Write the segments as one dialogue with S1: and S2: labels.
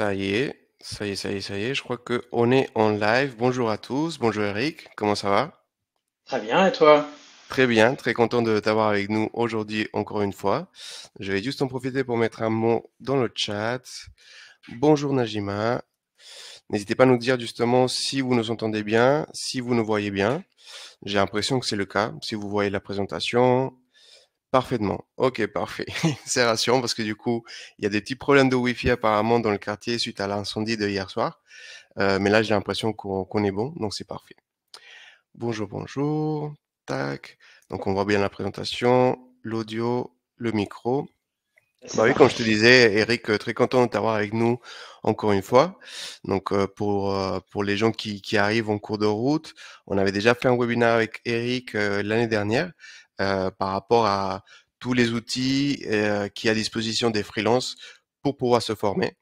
S1: Ça y est. Je crois que on est en live. Bonjour à tous. Bonjour Eric. Comment ça va?
S2: Très bien, et toi?
S1: Très bien. Très content de t'avoir avec nous aujourd'hui encore une fois. Je vais juste en profiter pour mettre un mot dans le chat. Bonjour Najima. N'hésitez pas à nous dire justement si vous nous entendez bien, si vous nous voyez bien. J'ai l'impression que c'est le cas. Si vous voyez la présentation, parfaitement. Ok, parfait. C'est rassurant parce que du coup, il y a des petits problèmes de Wi-Fi apparemment dans le quartier suite à l'incendie de hier soir. Mais là, j'ai l'impression qu'on est bon, donc c'est parfait. Bonjour, bonjour. Tac. Donc, on voit bien la présentation, l'audio, le micro.
S2: C'est
S1: Bah oui, comme je te
S2: parti.
S1: disais, Eric, très content de t'avoir avec nous encore une fois. Donc, pour les gens qui arrivent en cours de route, on avait déjà fait un webinaire avec Eric l'année dernière par rapport à tous les outils qui à disposition des freelances pour pouvoir se former.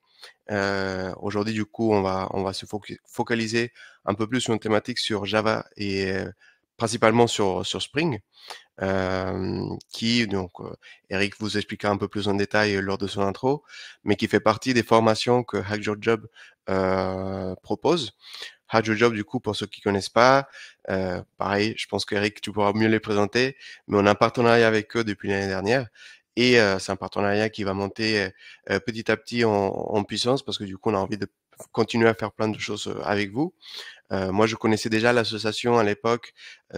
S1: Aujourd'hui, du coup, on va se focaliser un peu plus sur une thématique sur Java et principalement sur Spring, qui donc Eric vous expliquera un peu plus en détail lors de son intro, mais qui fait partie des formations que Hack Your Job propose. Hack Your Job, du coup, pour ceux qui connaissent pas, pareil, je pense qu'Eric, tu pourras mieux les présenter, mais on a un partenariat avec eux depuis l'année dernière. Et c'est un partenariat qui va monter petit à petit en puissance parce que du coup, on a envie de continuer à faire plein de choses avec vous. Moi, je connaissais déjà l'association à l'époque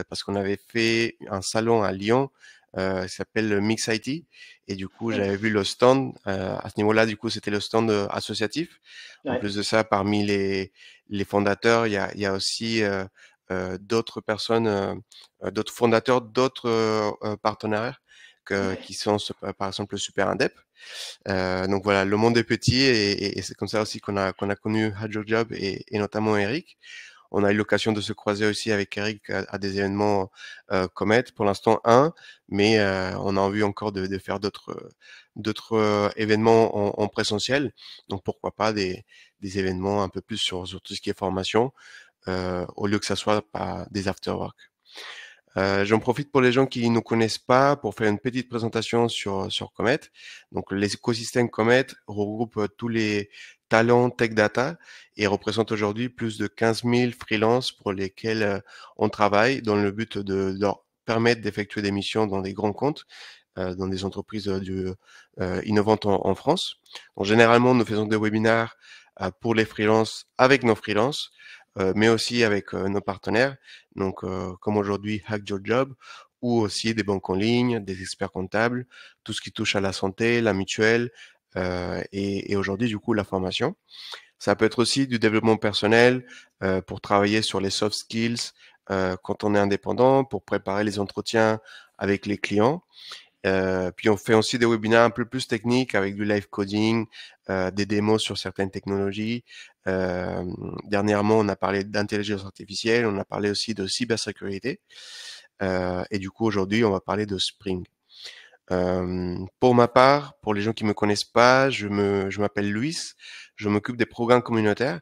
S1: parce qu'on avait fait un salon à Lyon qui s'appelle le Mix IT. Et du coup,
S2: Oui.
S1: j'avais vu le stand. À ce niveau-là, du coup, c'était le stand associatif. En
S2: Ouais.
S1: plus de ça, parmi les fondateurs, il y a aussi d'autres personnes, d'autres fondateurs, d'autres partenaires qui sont, par exemple, le Super Indep. Donc voilà, le monde est petit et c'est comme ça aussi qu'on a connu Hadjo Job et notamment Eric. On a eu l'occasion de se croiser aussi avec Eric à des événements Comet. Pour l'instant, un, mais on a envie encore de faire d'autres événements en présentiel. Donc pourquoi pas des événements un peu plus sur tout ce qui est formation, au lieu que ça soit pas des afterwork. J'en profite pour les gens qui ne nous connaissent pas pour faire une petite présentation sur Comet. Donc l'écosystème Comet regroupe tous les talents tech data et représente aujourd'hui plus de 15 000 freelances pour lesquels on travaille dans le but de leur permettre d'effectuer des missions dans des grands comptes, dans des entreprises innovantes en France. Donc généralement, nous faisons des webinaires pour les freelances avec nos freelances, mais aussi avec nos partenaires. Donc, comme aujourd'hui, Hack Your Job, ou aussi des banques en ligne, des experts comptables, tout ce qui touche à la santé, la mutuelle, et aujourd'hui, du coup, la formation. Ça peut être aussi du développement personnel pour travailler sur les soft skills quand on est indépendant, pour préparer les entretiens avec les clients. Puis on fait aussi des webinaires un peu plus techniques avec du live coding, des démos sur certaines technologies. Euh, Dernièrement, on a parlé d'intelligence artificielle, on a parlé aussi de cybersécurité. Et du coup, aujourd'hui, on va parler de Spring. Pour ma part, pour les gens qui me connaissent pas, je m'appelle Luis, je m'occupe des programmes communautaires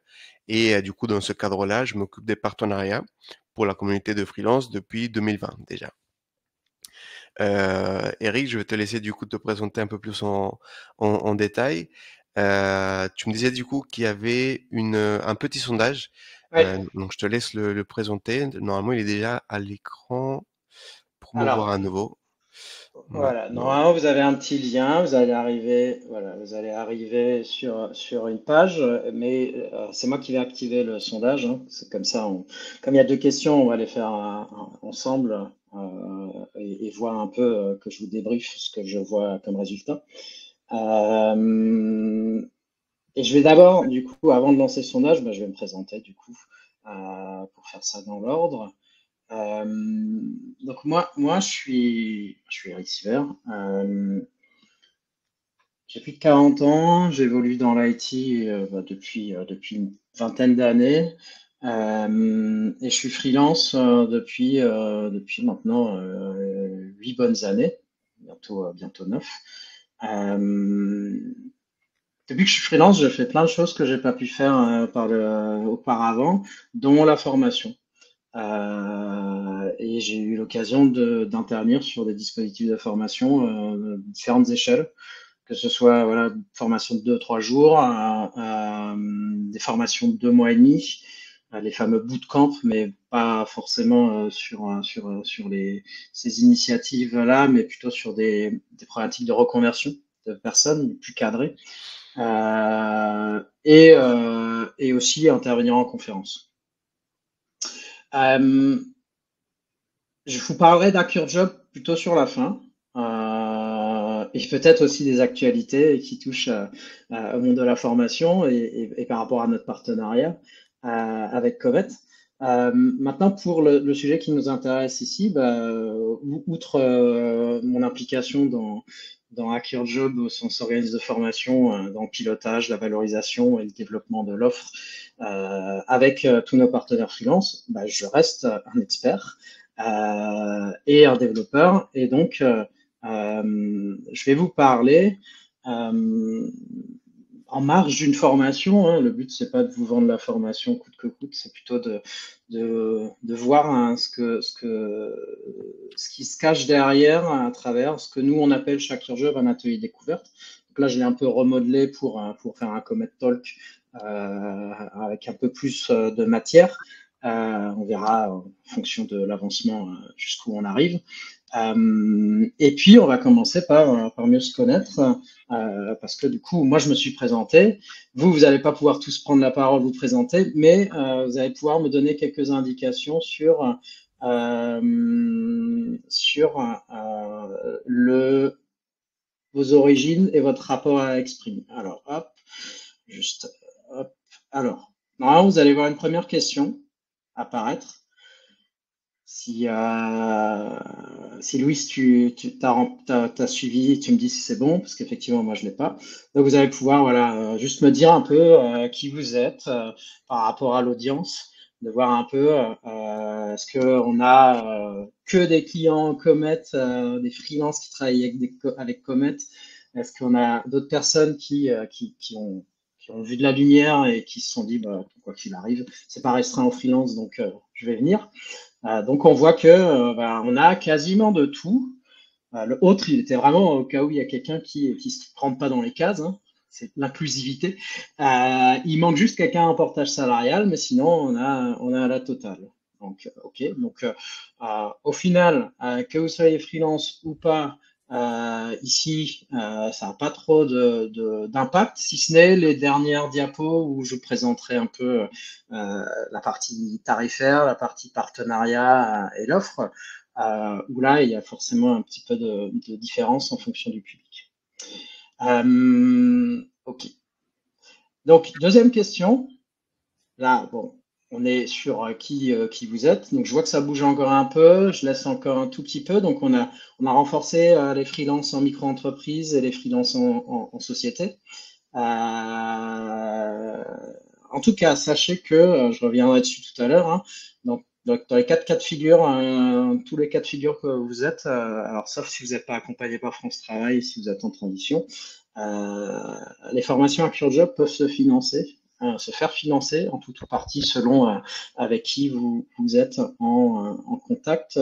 S1: et du coup, dans ce cadre-là, je m'occupe des partenariats pour la communauté de freelance depuis 2020 déjà. Eric, je vais te laisser du coup te présenter un peu plus en détail. Tu me disais du coup qu'il y avait un petit sondage.
S2: Ouais.
S1: Donc je te laisse le présenter. Normalement, il est déjà à l'écran. Promouvoir
S2: Alors,
S1: à nouveau. Ouais,
S2: voilà.
S1: ouais, ouais.
S2: Normalement, vous avez un petit lien. Vous allez arriver, voilà, vous allez arriver sur une page. Mais c'est moi qui vais activer le sondage, hein. C'est comme ça. Comme il y a deux questions, on va les faire ensemble et voir un peu que je vous débriefe ce que je vois comme résultat. Euh, et je vais d'abord, du coup, avant de lancer le sondage, bah, je vais me présenter, du coup, pour faire ça dans l'ordre. Euh, donc moi, je suis Eric Siver. J'ai plus de 40 ans. J'évolue dans l'IT bah, depuis une vingtaine d'années. Et je suis freelance depuis maintenant 8 bonnes années, bientôt 9. Euh, Depuis que je suis freelance, je fais plein de choses que j'ai pas pu faire auparavant, dont la formation. Et j'ai eu l'occasion d'intervenir sur des dispositifs de formation de différentes échelles, que ce soit voilà, une formation de 2-3 jours, des formations de 2 mois et demi, les fameux bootcamps, mais pas forcément sur ces initiatives-là, mais plutôt sur des problématiques de reconversion de personnes plus cadrées, et aussi intervenir en conférence. Je vous parlerai d'HackerJob plutôt sur la fin, et peut-être aussi des actualités qui touchent au monde de la formation et par rapport à notre partenariat avec Covet. Maintenant, pour le sujet qui nous intéresse ici, outre mon implication dans HackerJob au sens organisme de formation, dans le pilotage, la valorisation et le développement de l'offre avec tous nos partenaires freelance, je reste un expert et un développeur. Et donc, je vais vous parler en marge d'une formation. Hein. Le but, c'est pas de vous vendre la formation coûte que coûte, c'est plutôt de voir ce qui se cache derrière à travers ce que nous, on appelle chaque jour un atelier découverte. Donc là, je l'ai un peu remodelé pour faire un Comet Talk avec un peu plus de matière. On verra en fonction de l'avancement jusqu'où on arrive. Et puis, on va commencer par mieux se connaître, parce que du coup, moi, je me suis présenté. Vous n'allez pas pouvoir tous prendre la parole, vous présenter, mais vous allez pouvoir me donner quelques indications sur vos origines et votre rapport à Exprime. Alors, hop, juste, hop. Alors, normalement, vous allez voir une première question apparaître. Si Louis, tu as suivi, tu me dis si c'est bon, parce qu'effectivement, moi, je ne l'ai pas. Donc, vous allez pouvoir juste me dire un peu qui vous êtes par rapport à l'audience, de voir un peu est-ce qu'on a que des clients Comet, des freelances qui travaillent avec Comet, est-ce qu'on a d'autres personnes qui ont vu de la lumière et qui se sont dit, quoi qu'il arrive, c'est pas restreint aux freelance, donc je vais venir. Donc on voit que on a quasiment de tout. L'autre, il était vraiment au cas où il y a quelqu'un qui se rentre pas dans les cases. Hein. C'est l'inclusivité. Il manque juste quelqu'un en portage salarial, mais sinon on a la totale. Donc ok. Donc au final, que vous soyez freelance ou pas, ici, ça n'a pas trop d'impact, si ce n'est les dernières diapos où je présenterai un peu la partie tarifaire, la partie partenariat et l'offre, où là, il y a forcément un petit peu de différence en fonction du public. Ok. Donc, deuxième question. Là, bon, on est sur qui vous êtes. Donc, je vois que ça bouge encore un peu. Je laisse encore un tout petit peu. Donc, on a renforcé les freelances en micro-entreprise et les freelances en société. En tout cas, sachez que, je reviendrai dessus tout à l'heure, hein, donc, dans les 4 cas de figure, tous les cas de figure que vous êtes, alors sauf si vous n'êtes pas accompagné par France Travail, si vous êtes en transition, les formations à CureJob peuvent se faire financer en tout ou partie selon avec qui vous êtes en contact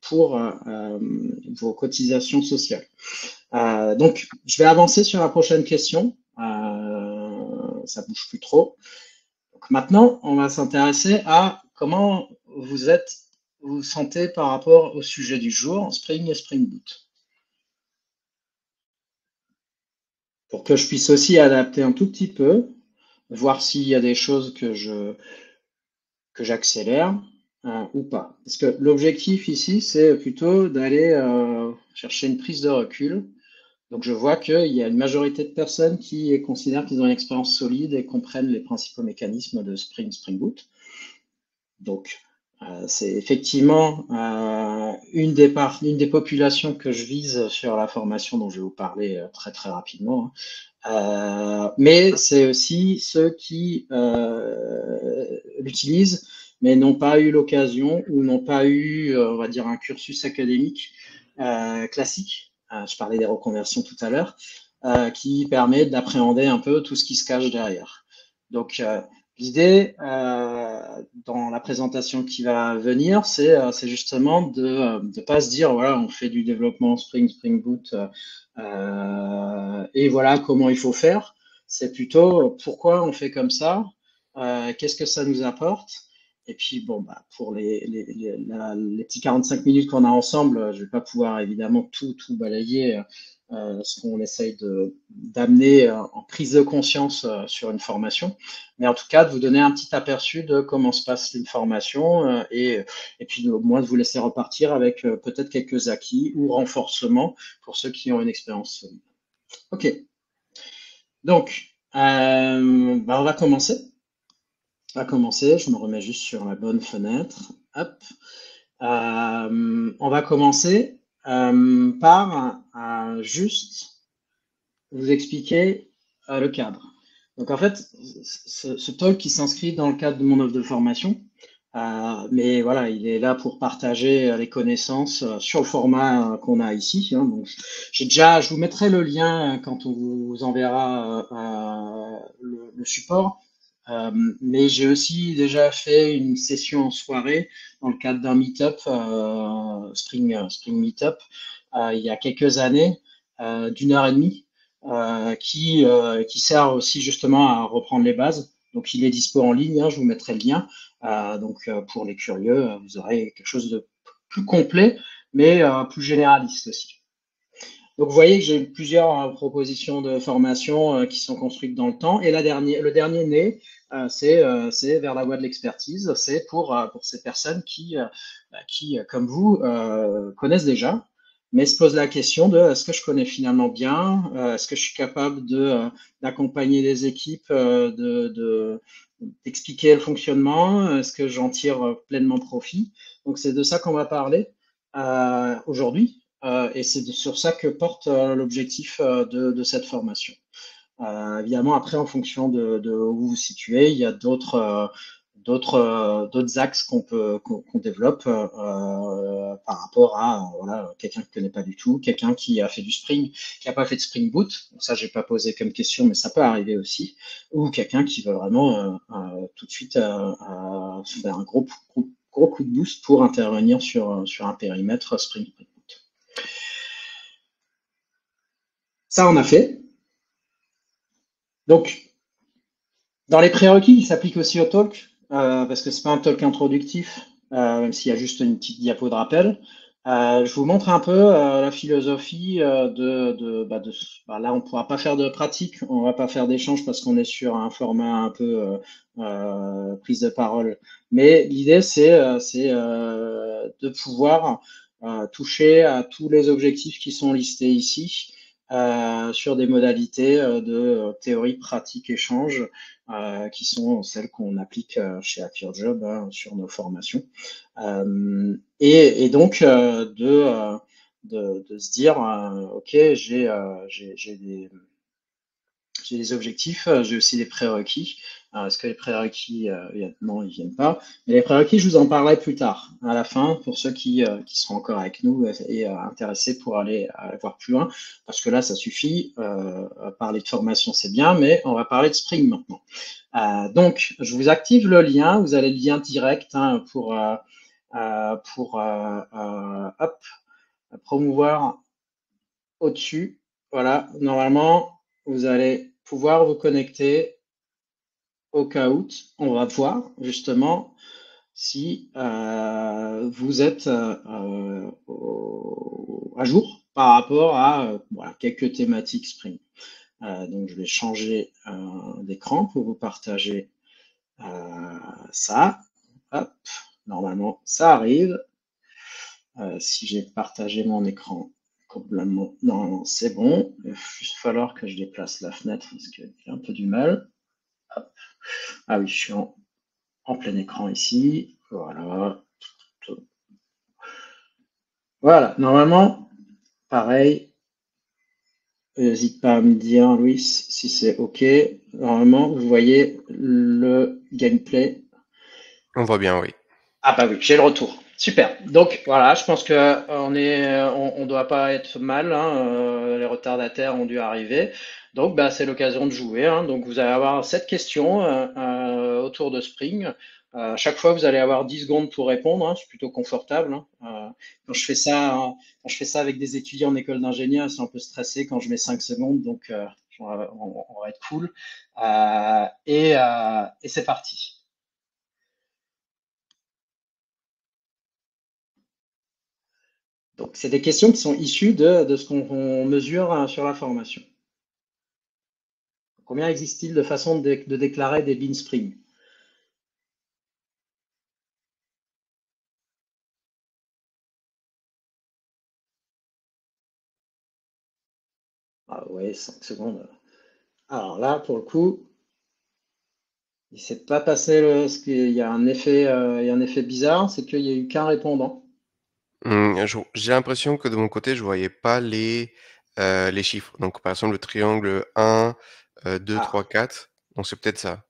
S2: pour vos cotisations sociales. Donc, je vais avancer sur la prochaine question. Ça bouge plus trop. Donc maintenant, on va s'intéresser à comment vous vous sentez par rapport au sujet du jour, Spring et Spring Boot. Pour que je puisse aussi adapter un tout petit peu, voir s'il y a des choses que j'accélère ou pas. Parce que l'objectif ici, c'est plutôt d'aller chercher une prise de recul. Donc je vois qu'il y a une majorité de personnes qui considèrent qu'ils ont une expérience solide et comprennent les principaux mécanismes de Spring, Spring Boot. Donc c'est effectivement une des populations que je vise sur la formation dont je vais vous parler très très rapidement. Mais c'est aussi ceux qui l'utilisent mais n'ont pas eu l'occasion ou n'ont pas eu, on va dire, un cursus académique classique. Je parlais des reconversions tout à l'heure, qui permet d'appréhender un peu tout ce qui se cache derrière. Donc, l'idée dans la présentation qui va venir, c'est justement de ne pas se dire, voilà, on fait du développement Spring, Spring Boot, et voilà comment il faut faire. c'est plutôt pourquoi on fait comme ça, qu'est-ce que ça nous apporte. Et puis, bon, bah, pour les petits 45 minutes qu'on a ensemble, je vais pas pouvoir évidemment tout balayer ce qu'on essaye d'amener en prise de conscience sur une formation. Mais en tout cas, de vous donner un petit aperçu de comment se passe une formation et puis au moins de vous laisser repartir avec peut-être quelques acquis ou renforcements pour ceux qui ont une expérience solide. Ok, donc bah, on va commencer. Je me remets juste sur la bonne fenêtre. Hop. On va commencer par juste vous expliquer le cadre. Donc en fait, ce talk qui s'inscrit dans le cadre de mon offre de formation, mais voilà, il est là pour partager les connaissances sur le format qu'on a ici. Hein. Donc, je vous mettrai le lien quand on vous enverra le support. Mais j'ai aussi déjà fait une session en soirée dans le cadre d'un meet-up, Spring Meetup, il y a quelques années, d'1 heure et demie, qui sert aussi justement à reprendre les bases. Donc il est dispo en ligne, hein, je vous mettrai le lien. Donc pour les curieux, vous aurez quelque chose de plus complet, mais plus généraliste aussi. Donc vous voyez que j'ai plusieurs propositions de formation qui sont construites dans le temps. Et le dernier né, c'est vers la voie de l'expertise. C'est pour ces personnes qui comme vous, connaissent déjà, mais se posent la question de est-ce que je connais finalement bien, est-ce que je suis capable d'accompagner les équipes, d'expliquer le fonctionnement, est-ce que j'en tire pleinement profit. Donc c'est de ça qu'on va parler aujourd'hui. Et c'est sur ça que porte l'objectif de cette formation. Évidemment, après, en fonction de où vous vous situez, il y a d'autres axes qu'on développe par rapport à voilà, quelqu'un qui ne connaît pas du tout, quelqu'un qui a fait du Spring, qui n'a pas fait de Spring Boot. Donc ça, j'ai pas posé comme question, mais ça peut arriver aussi. Ou quelqu'un qui veut vraiment tout de suite faire un gros coup de boost pour intervenir sur un périmètre Spring Boot. Ça, on a fait. Donc, dans les prérequis, il s'applique aussi au talk, parce que c'est pas un talk introductif, même s'il y a juste une petite diapo de rappel. Je vous montre un peu la philosophie là, on ne pourra pas faire de pratique, on va pas faire d'échange parce qu'on est sur un format un peu prise de parole. Mais l'idée, c'est de pouvoir toucher à tous les objectifs qui sont listés ici. Sur des modalités de théorie, pratique, échange, qui sont celles qu'on applique chez Hack Your Job hein, sur nos formations. Et donc de se dire, ok, j'ai des objectifs, j'ai aussi des prérequis. Est-ce que les prérequis, non, ils viennent pas. Mais les prérequis, je vous en parlerai plus tard, à la fin, pour ceux qui seront encore avec nous et intéressés pour aller voir plus loin. Parce que là, ça suffit. Parler de formation, c'est bien, mais on va parler de Spring maintenant. Donc, je vous active le lien. Vous avez le lien direct hein, pour hop, promouvoir au-dessus. Voilà, normalement, vous allez pouvoir vous connecter au Kahoot. On va voir justement si vous êtes à jour par rapport à voilà, quelques thématiques Spring. Donc je vais changer d'écran pour vous partager ça. Hop, normalement ça arrive. Si j'ai partagé mon écran complètement, normalement c'est bon. Il va juste falloir que je déplace la fenêtre parce que j'ai un peu du mal. Hop. Ah oui, je suis en plein écran ici. Voilà. Voilà, normalement, pareil. N'hésite pas à me dire, Louis, si c'est OK. Normalement, vous voyez le gameplay.
S1: On voit bien, oui.
S2: Ah bah oui, j'ai le retour. Super. Donc voilà, je pense que on doit pas être mal. Hein, les retardataires ont dû arriver. Donc bah c'est l'occasion de jouer. Hein. Donc vous allez avoir 7 questions autour de Spring. À chaque fois, vous allez avoir 10 secondes pour répondre. Hein. C'est plutôt confortable. Hein. Quand je fais ça, quand je fais ça avec des étudiants en école d'ingénieur, ils sont un peu stressés quand je mets 5 secondes. Donc va être cool. Et c'est parti. Donc, c'est des questions qui sont issues de ce qu'on mesure sur la formation. Combien existe-t-il de façons de déclarer des bean spring? Ah ouais, 5 secondes. Alors là, pour le coup, il ne s'est pas passé il y a un effet bizarre, c'est qu'il n'y a eu qu'un répondant.
S1: J'ai l'impression que de mon côté, je voyais pas les chiffres. Donc, par exemple, le triangle 1, 2, 3,
S2: Ah,
S1: 4. Donc, c'est peut-être ça.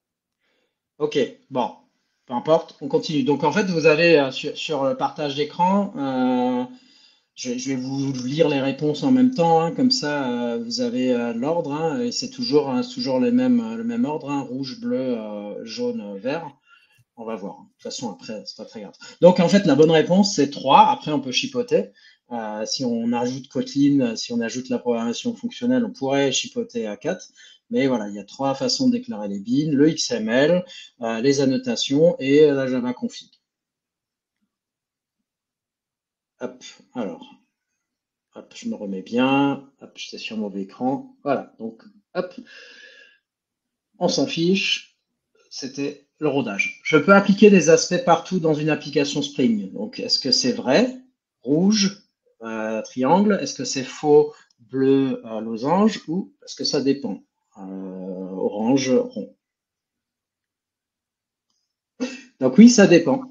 S2: ok, bon, peu importe, on continue. Donc en fait, vous avez sur le partage d'écran, je vais vous lire les réponses en même temps, hein, comme ça vous avez l'ordre, hein, et c'est toujours le même ordre, hein, rouge, bleu, jaune, vert. On va voir, hein. De toute façon, après, c'est pas très grave. Donc en fait, la bonne réponse, c'est 3. Après, on peut chipoter. Si on ajoute Kotlin, si on ajoute la programmation fonctionnelle, on pourrait chipoter à 4. Mais voilà, il y a 3 façons de déclarer les beans, le XML, les annotations et la Java config. Hop, alors, hop, je me remets bien. Hop, j'étais sur mauvais écran. Voilà, donc, hop, on s'en fiche. C'était le rodage. Je peux appliquer des aspects partout dans une application Spring. Donc, est-ce que c'est vrai? Rouge, triangle. Est-ce que c'est faux? Bleu, losange. Ou est-ce que ça dépend? Orange, rond. Donc oui, ça dépend.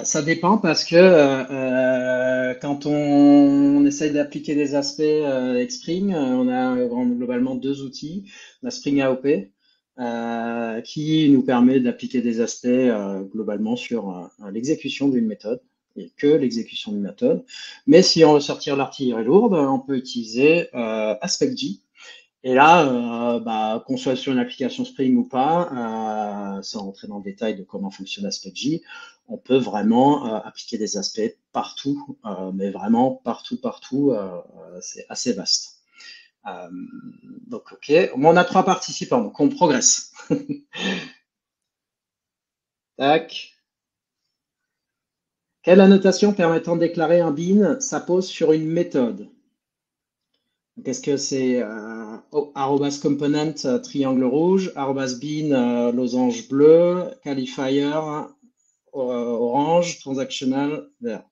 S2: Ça dépend parce que quand on essaye d'appliquer des aspects avec Spring, on a globalement deux outils. On a Spring AOP qui nous permet d'appliquer des aspects globalement sur l'exécution d'une méthode et que l'exécution d'une méthode. Mais si on veut sortir l'artillerie lourde, on peut utiliser AspectJ. Et là, qu'on soit sur une application Spring ou pas, sans rentrer dans le détail de comment fonctionne AspectJ, on peut vraiment appliquer des aspects partout, mais vraiment partout, c'est assez vaste. Donc, ok, on a 3 participants, donc on progresse. Tac. Quelle annotation permettant de déclarer un bean s'impose sur une méthode? Est-ce que c'est arrobas component triangle rouge, arrobas bean losange bleu, qualifier orange, transactional vert.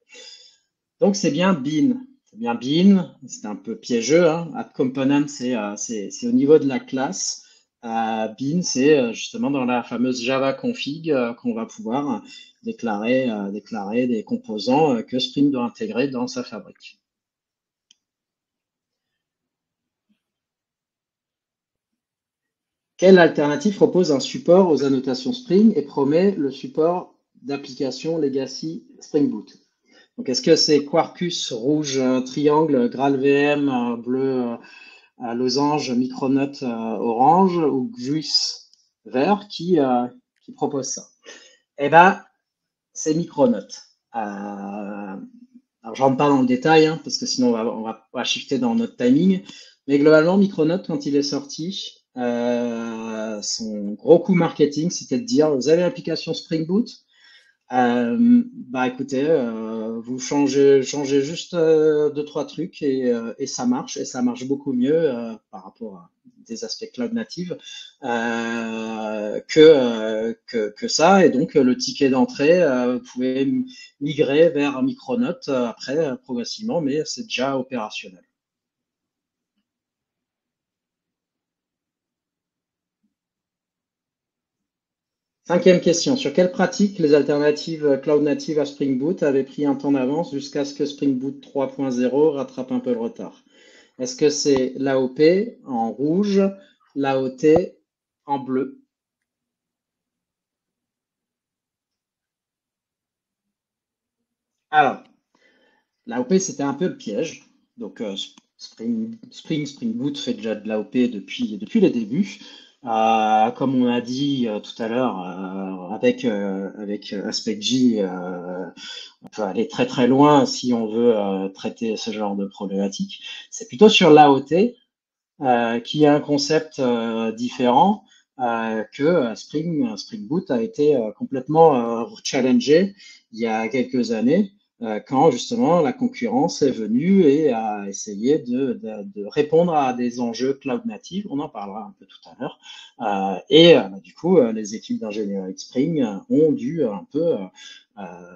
S2: Donc c'est bien bean. C'est bien bean. C'est un peu piégeux, hein. At component, c'est au niveau de la classe. Bean, c'est justement dans la fameuse Java config qu'on va pouvoir déclarer des composants que Spring doit intégrer dans sa fabrique. Quelle alternative propose un support aux annotations Spring et promet le support d'applications legacy Spring Boot? Donc, est-ce que c'est Quarkus rouge triangle, GraalVM bleu losange, Micronaut orange ou Guis vert qui propose ça? Eh ben, c'est Micronaut. Alors, je rentre pas dans le détail hein, parce que sinon on va shifter dans notre timing. Mais globalement, Micronaut, quand il est sorti, son gros coup marketing, c'était de dire vous avez l'application Spring Boot, écoutez, vous changez juste deux, trois trucs et ça marche beaucoup mieux par rapport à des aspects cloud native que ça. Et donc le ticket d'entrée, vous pouvez migrer vers Micronaut après progressivement, mais c'est déjà opérationnel. Cinquième question. Sur quelle pratique les alternatives cloud native à Spring Boot avaient pris un temps d'avance jusqu'à ce que Spring Boot 3.0 rattrape un peu le retard? Est-ce que c'est l'AOP en rouge, l'AOT en bleu? Alors, l'AOP, c'était un peu le piège. Donc, Spring Boot fait déjà de l'AOP depuis les débuts. Comme on a dit tout à l'heure, avec AspectJ, on peut aller très très loin si on veut traiter ce genre de problématique. C'est plutôt sur l'AOT qui a un concept différent que Spring Boot a été complètement challengé il y a quelques années quand justement la concurrence est venue et a essayé de répondre à des enjeux cloud native. On en parlera un peu tout à l'heure. Du coup, les équipes d'ingénierie de Spring ont dû un peu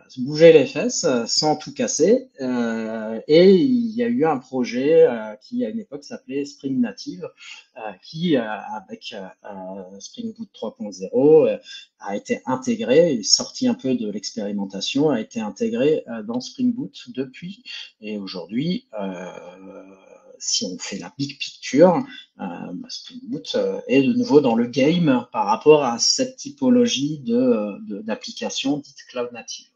S2: se bouger les fesses sans tout casser. Et il y a eu un projet qui, à une époque, s'appelait Spring Native, qui, avec Spring Boot 3.0, a été intégré et sorti un peu de l'expérimentation, a été intégré dans Spring Boot depuis. Et aujourd'hui, si on fait la big picture, Spring Boot est de nouveau dans le game par rapport à cette typologie d'applications dites cloud native.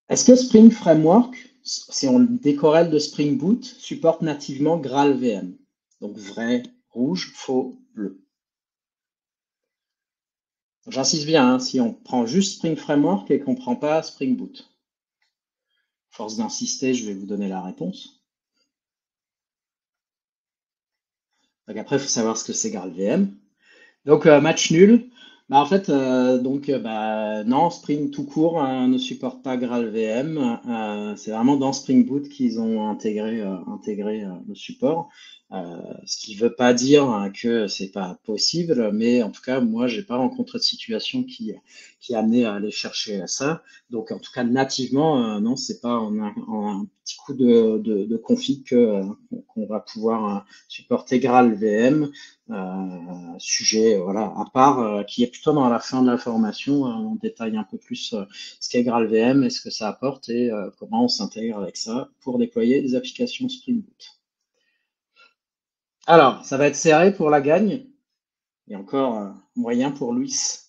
S2: Est-ce que Spring Framework, si on décorrèle de Spring Boot, supporte nativement GraalVM? Donc vrai, rouge, faux, bleu. J'insiste bien, hein, si on prend juste Spring Framework et qu'on ne prend pas Spring Boot. Force d'insister, je vais vous donner la réponse. Donc après, il faut savoir ce que c'est GraalVM. Donc match nul. Bah, en fait, non, Spring tout court ne supporte pas GraalVM. C'est vraiment dans Spring Boot qu'ils ont intégré le support. Ce qui ne veut pas dire que c'est pas possible, mais en tout cas, moi, j'ai pas rencontré de situation qui a amené à aller chercher ça. Donc, en tout cas, nativement, non, c'est pas en un petit coup de config qu'on va pouvoir supporter GraalVM. Sujet voilà à part qui est plutôt dans la fin de la formation. On détaille un peu plus ce qu'est GraalVM et ce que ça apporte et comment on s'intègre avec ça pour déployer des applications Spring Boot. Alors, ça va être serré pour la gagne. Il y a encore moyen pour Luis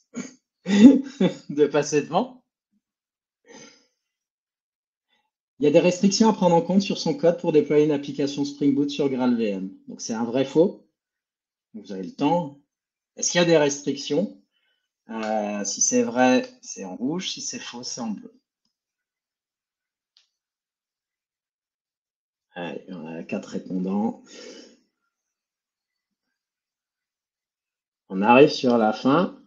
S2: de passer devant. Il y a des restrictions à prendre en compte sur son code pour déployer une application Spring Boot sur GraalVM. Donc c'est un vrai faux. Vous avez le temps. Est-ce qu'il y a des restrictions? Si c'est vrai, c'est en rouge. Si c'est faux, c'est en bleu. Allez, on a 4 répondants. On arrive sur la fin.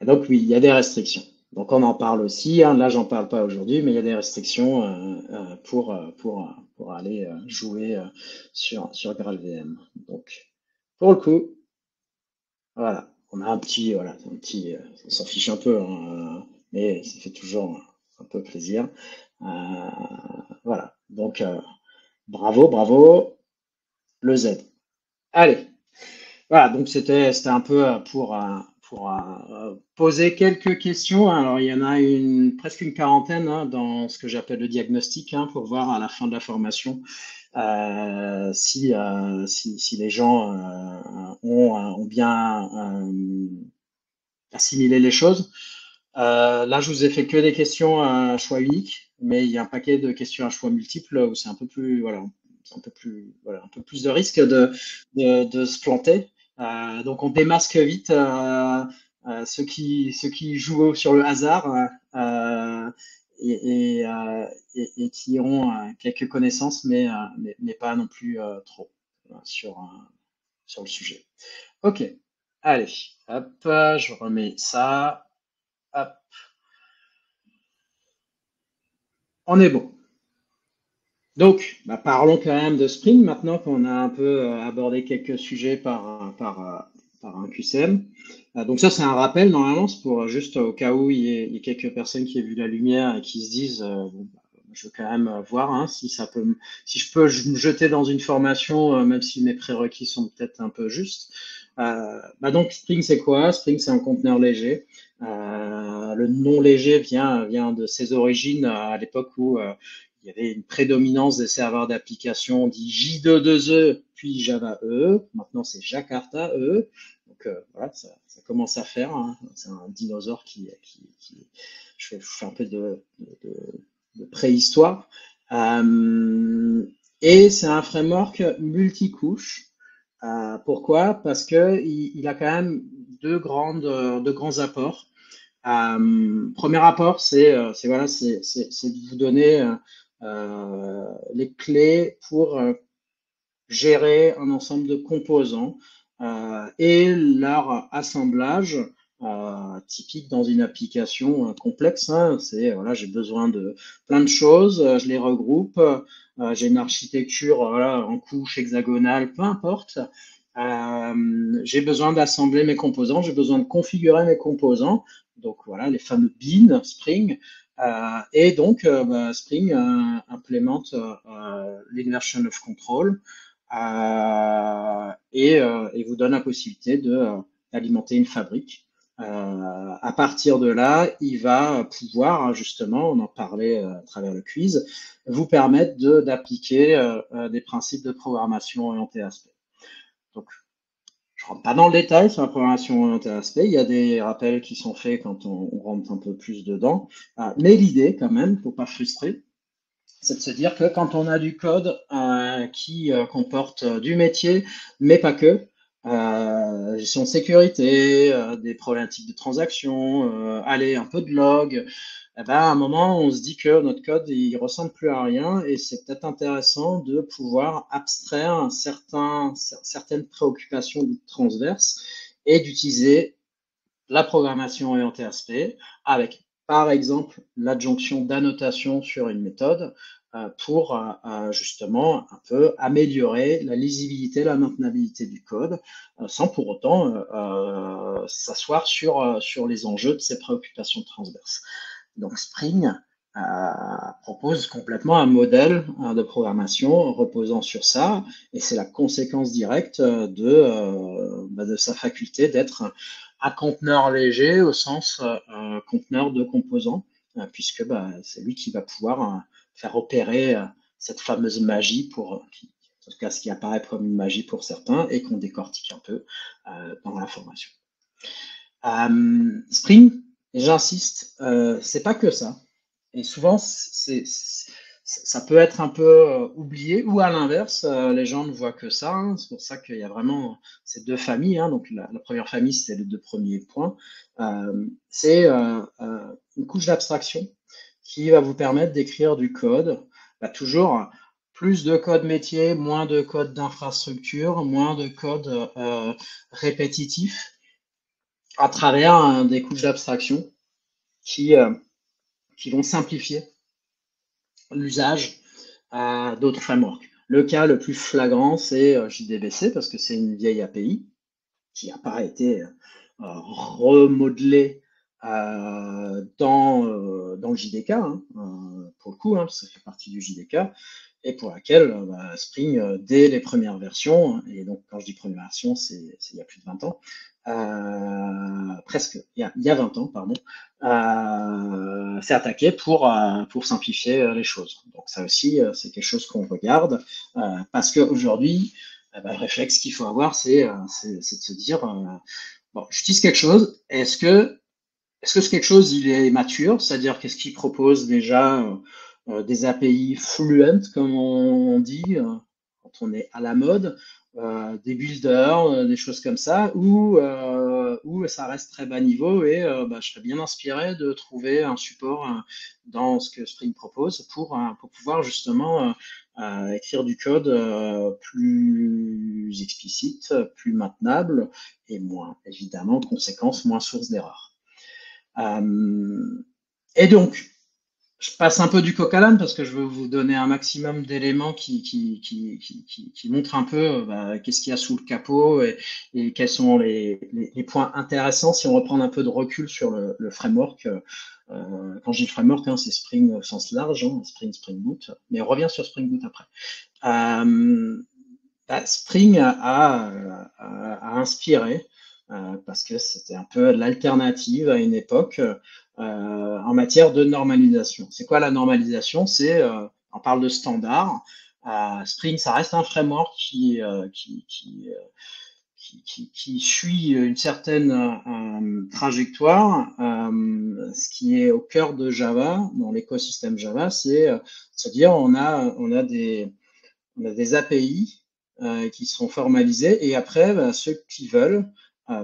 S2: Et donc oui, il y a des restrictions. Donc on en parle aussi. Hein. Là, j'en parle pas aujourd'hui, mais il y a des restrictions pour aller jouer sur GraalVM. Donc pour le coup, voilà, on a un petit, on s'en fiche un peu, hein, mais ça fait toujours un peu plaisir. Voilà. Donc bravo, le Z. Allez. Voilà, donc c'était un peu pour poser quelques questions. Alors, il y en a presque une quarantaine hein, dans ce que j'appelle le diagnostic hein, pour voir à la fin de la formation si les gens ont bien assimilé les choses. Là, je vous ai fait que des questions à choix unique, mais il y a un paquet de questions à choix multiples où c'est un peu plus, voilà, un peu plus de risque de se planter. Donc, on démasque vite ceux qui jouent sur le hasard et qui ont quelques connaissances, mais pas non plus trop sur le sujet. Ok, allez, hop, je remets ça. Hop, on est bon. Donc, parlons quand même de Spring maintenant qu'on a un peu abordé quelques sujets par un QCM. Donc ça, c'est un rappel normalement, c'est pour juste au cas où il y ait quelques personnes qui aient vu la lumière et qui se disent, bon, je veux quand même voir hein, si je peux me jeter dans une formation, même si mes prérequis sont peut-être un peu justes. Donc Spring, c'est quoi? Spring, c'est un conteneur léger. Le nom léger vient de ses origines à l'époque où il y avait une prédominance des serveurs d'application dit J22E puis Java EE. Maintenant, c'est Jakarta EE. Donc voilà, ça commence à faire. Hein. C'est un dinosaure je fais un peu de préhistoire. Et c'est un framework multicouche. Pourquoi? Parce que il a quand même deux grands apports. Premier rapport, voilà, c'est de vous donner les clés pour gérer un ensemble de composants et leur assemblage typique dans une application complexe. Hein. C'est voilà, j'ai besoin de plein de choses, je les regroupe, j'ai une architecture voilà, en couche hexagonale, peu importe. J'ai besoin d'assembler mes composants, j'ai besoin de configurer mes composants. Donc voilà, les fameux beans, Spring. Et donc, Spring implémente l'inversion of control et vous donne la possibilité d'alimenter une fabrique. À partir de là, il va pouvoir, justement, on en parlait à travers le quiz, vous permettre d'appliquer des principes de programmation orientée aspect. Donc, je ne rentre pas dans le détail sur la programmation orientée aspect, il y a des rappels qui sont faits quand on rentre un peu plus dedans, mais l'idée, quand même, il ne faut pas frustrer, c'est de se dire que quand on a du code qui comporte du métier, mais pas que, gestion de sécurité, des problématiques de transaction, allez, un peu de log, eh ben, à un moment, on se dit que notre code, il ressemble plus à rien et c'est peut-être intéressant de pouvoir abstraire certaines préoccupations transverses et d'utiliser la programmation orientée aspect avec, par exemple, l'adjonction d'annotation sur une méthode pour justement un peu améliorer la lisibilité, la maintenabilité du code, sans pour autant s'asseoir sur les enjeux de ces préoccupations transverses. Donc Spring propose complètement un modèle de programmation reposant sur ça, et c'est la conséquence directe de sa faculté d'être un conteneur léger au sens conteneur de composants, puisque c'est lui qui va pouvoir faire opérer cette fameuse magie en tout cas ce qui apparaît comme une magie pour certains et qu'on décortique un peu dans la formation. Spring, et j'insiste, c'est pas que ça. Et souvent, ça peut être un peu oublié, ou à l'inverse, les gens ne voient que ça. Hein. C'est pour ça qu'il y a vraiment ces deux familles. Hein. Donc la première famille, c'est les deux premiers points. C'est une couche d'abstraction qui va vous permettre d'écrire du code. Toujours plus de code métier, moins de code d'infrastructure, moins de code répétitif à travers des couches d'abstraction qui vont simplifier l'usage d'autres frameworks. Le cas le plus flagrant, c'est JDBC, parce que c'est une vieille API qui n'a pas été remodelée dans le JDK, hein, pour le coup, hein, ça fait partie du JDK, et pour laquelle Spring, dès les premières versions, et donc quand je dis première version, c'est il y a plus de 20 ans, presque, il y a 20 ans, pardon, s'est attaqué pour simplifier les choses. Donc ça aussi, c'est quelque chose qu'on regarde, parce qu'aujourd'hui, le réflexe qu'il faut avoir, c'est de se dire, bon, j'utilise quelque chose, est-ce que ce quelque chose, il est mature, c'est-à-dire qu'est-ce qu'il propose déjà des API fluent, comme on dit, quand on est à la mode, des builders, des choses comme ça, ou ça reste très bas niveau et je serais bien inspiré de trouver un support dans ce que Spring propose pour pouvoir justement écrire du code plus explicite, plus maintenable et moins, évidemment, conséquence, moins source d'erreur. Et donc, je passe un peu du coq à l'âne parce que je veux vous donner un maximum d'éléments qui montrent un peu qu'est-ce qu'il y a sous le capot et quels sont les points intéressants si on reprend un peu de recul sur le framework. Quand je dis framework, hein, c'est Spring au sens large, hein, Spring Boot, mais on revient sur Spring Boot après. Spring a inspiré parce que c'était un peu l'alternative à une époque en matière de normalisation. C'est quoi la normalisation? On parle de standard. Spring, ça reste un framework qui suit une certaine trajectoire. Ce qui est au cœur de Java, dans l'écosystème Java, c'est-à-dire on a des API qui sont formalisés et après, ceux qui veulent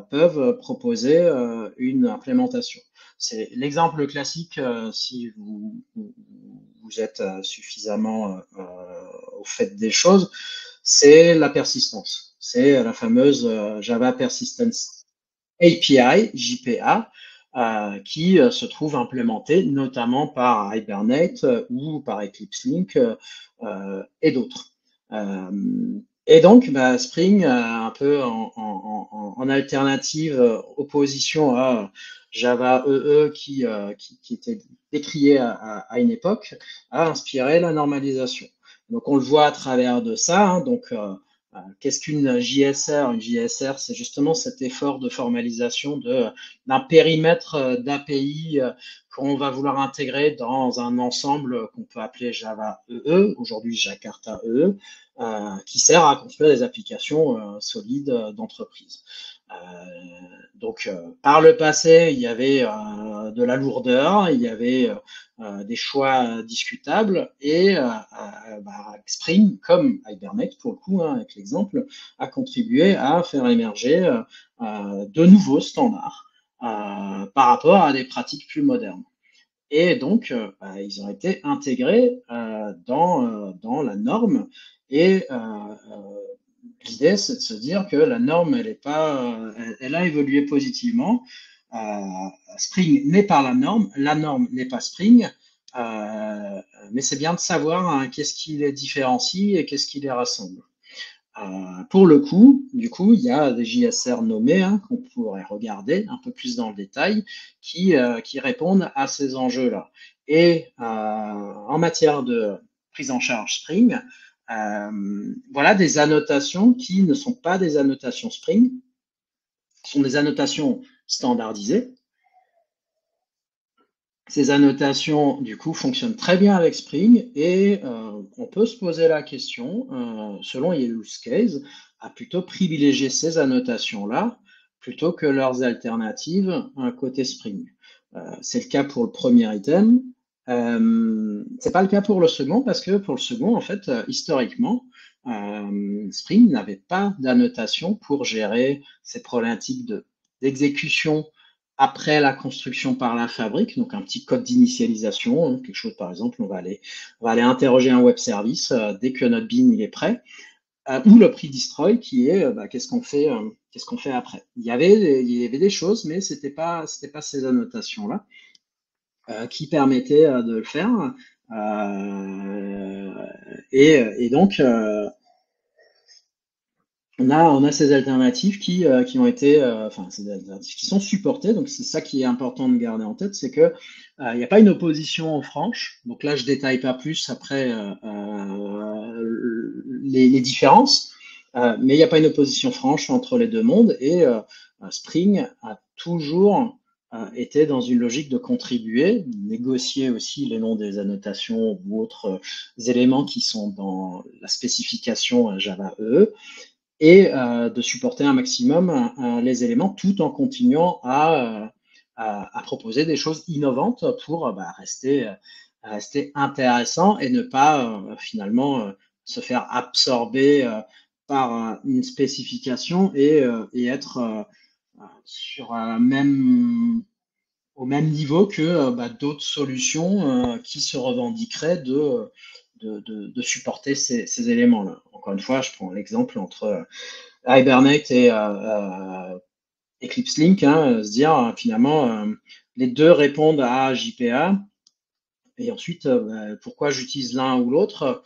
S2: peuvent proposer une implémentation. c'est l'exemple classique si vous êtes suffisamment au fait des choses, c'est la persistance. C'est la fameuse Java Persistence API, JPA, qui se trouve implémentée notamment par Hibernate ou par Eclipse Link et d'autres. Et donc, bah, Spring, un peu en alternative, opposition à Java EE qui était décrié à une époque, a inspiré la normalisation. Donc, on le voit à travers de ça. Hein, donc, qu'est-ce qu'une JSR? Une JSR, c'est justement cet effort de formalisation d'un périmètre d'API qu'on va vouloir intégrer dans un ensemble qu'on peut appeler Java EE, aujourd'hui Jakarta EE, qui sert à construire des applications solides d'entreprise. Donc, par le passé, il y avait de la lourdeur, il y avait des choix discutables et Spring, comme Hibernate pour le coup, hein, avec l'exemple, a contribué à faire émerger de nouveaux standards par rapport à des pratiques plus modernes. Et donc, ils ont été intégrés dans la norme. Et l'idée, c'est de se dire que la norme, elle est pas, elle a évolué positivement. Spring n'est pas la norme n'est pas Spring, mais c'est bien de savoir hein, qu'est-ce qui les différencie et qu'est-ce qui les rassemble. Pour le coup, du coup, il y a des JSR nommés hein, qu'on pourrait regarder un peu plus dans le détail qui répondent à ces enjeux-là. Et en matière de prise en charge Spring, voilà des annotations qui ne sont pas des annotations Spring, sont des annotations standardisées. Ces annotations, du coup, fonctionnent très bien avec Spring et on peut se poser la question, selon les use cases, à plutôt privilégier ces annotations-là plutôt que leurs alternatives côté Spring. C'est le cas pour le premier item. C'est pas le cas pour le second parce que pour le second, en fait, historiquement, Spring n'avait pas d'annotation pour gérer ces problématiques d'exécution après la construction par la fabrique, donc un petit code d'initialisation, hein, quelque chose par exemple, on va aller interroger un web service dès que notre bin il est prêt, ou le pre-destroy qui est qu'est-ce qu'on fait après. Il y avait des choses, mais c'était pas ces annotations là qui permettaient de le faire. Et donc on a ces alternatives qui ont été, enfin, ces alternatives qui sont supportées. Donc, c'est ça qui est important de garder en tête, c'est que il n'y a pas une opposition franche. Donc là, je détaille pas plus après les différences, mais il n'y a pas une opposition franche entre les deux mondes. Et Spring a toujours été dans une logique de contribuer, négocier aussi les noms des annotations ou autres éléments qui sont dans la spécification Java EE et de supporter un maximum les éléments tout en continuant à proposer des choses innovantes pour rester intéressant et ne pas finalement se faire absorber par une spécification et être sur au même niveau que d'autres solutions qui se revendiqueraient de supporter ces éléments-là. Encore une fois, je prends l'exemple entre Hibernate et Eclipse Link, hein, se dire finalement les deux répondent à JPA et ensuite pourquoi j'utilise l'un ou l'autre?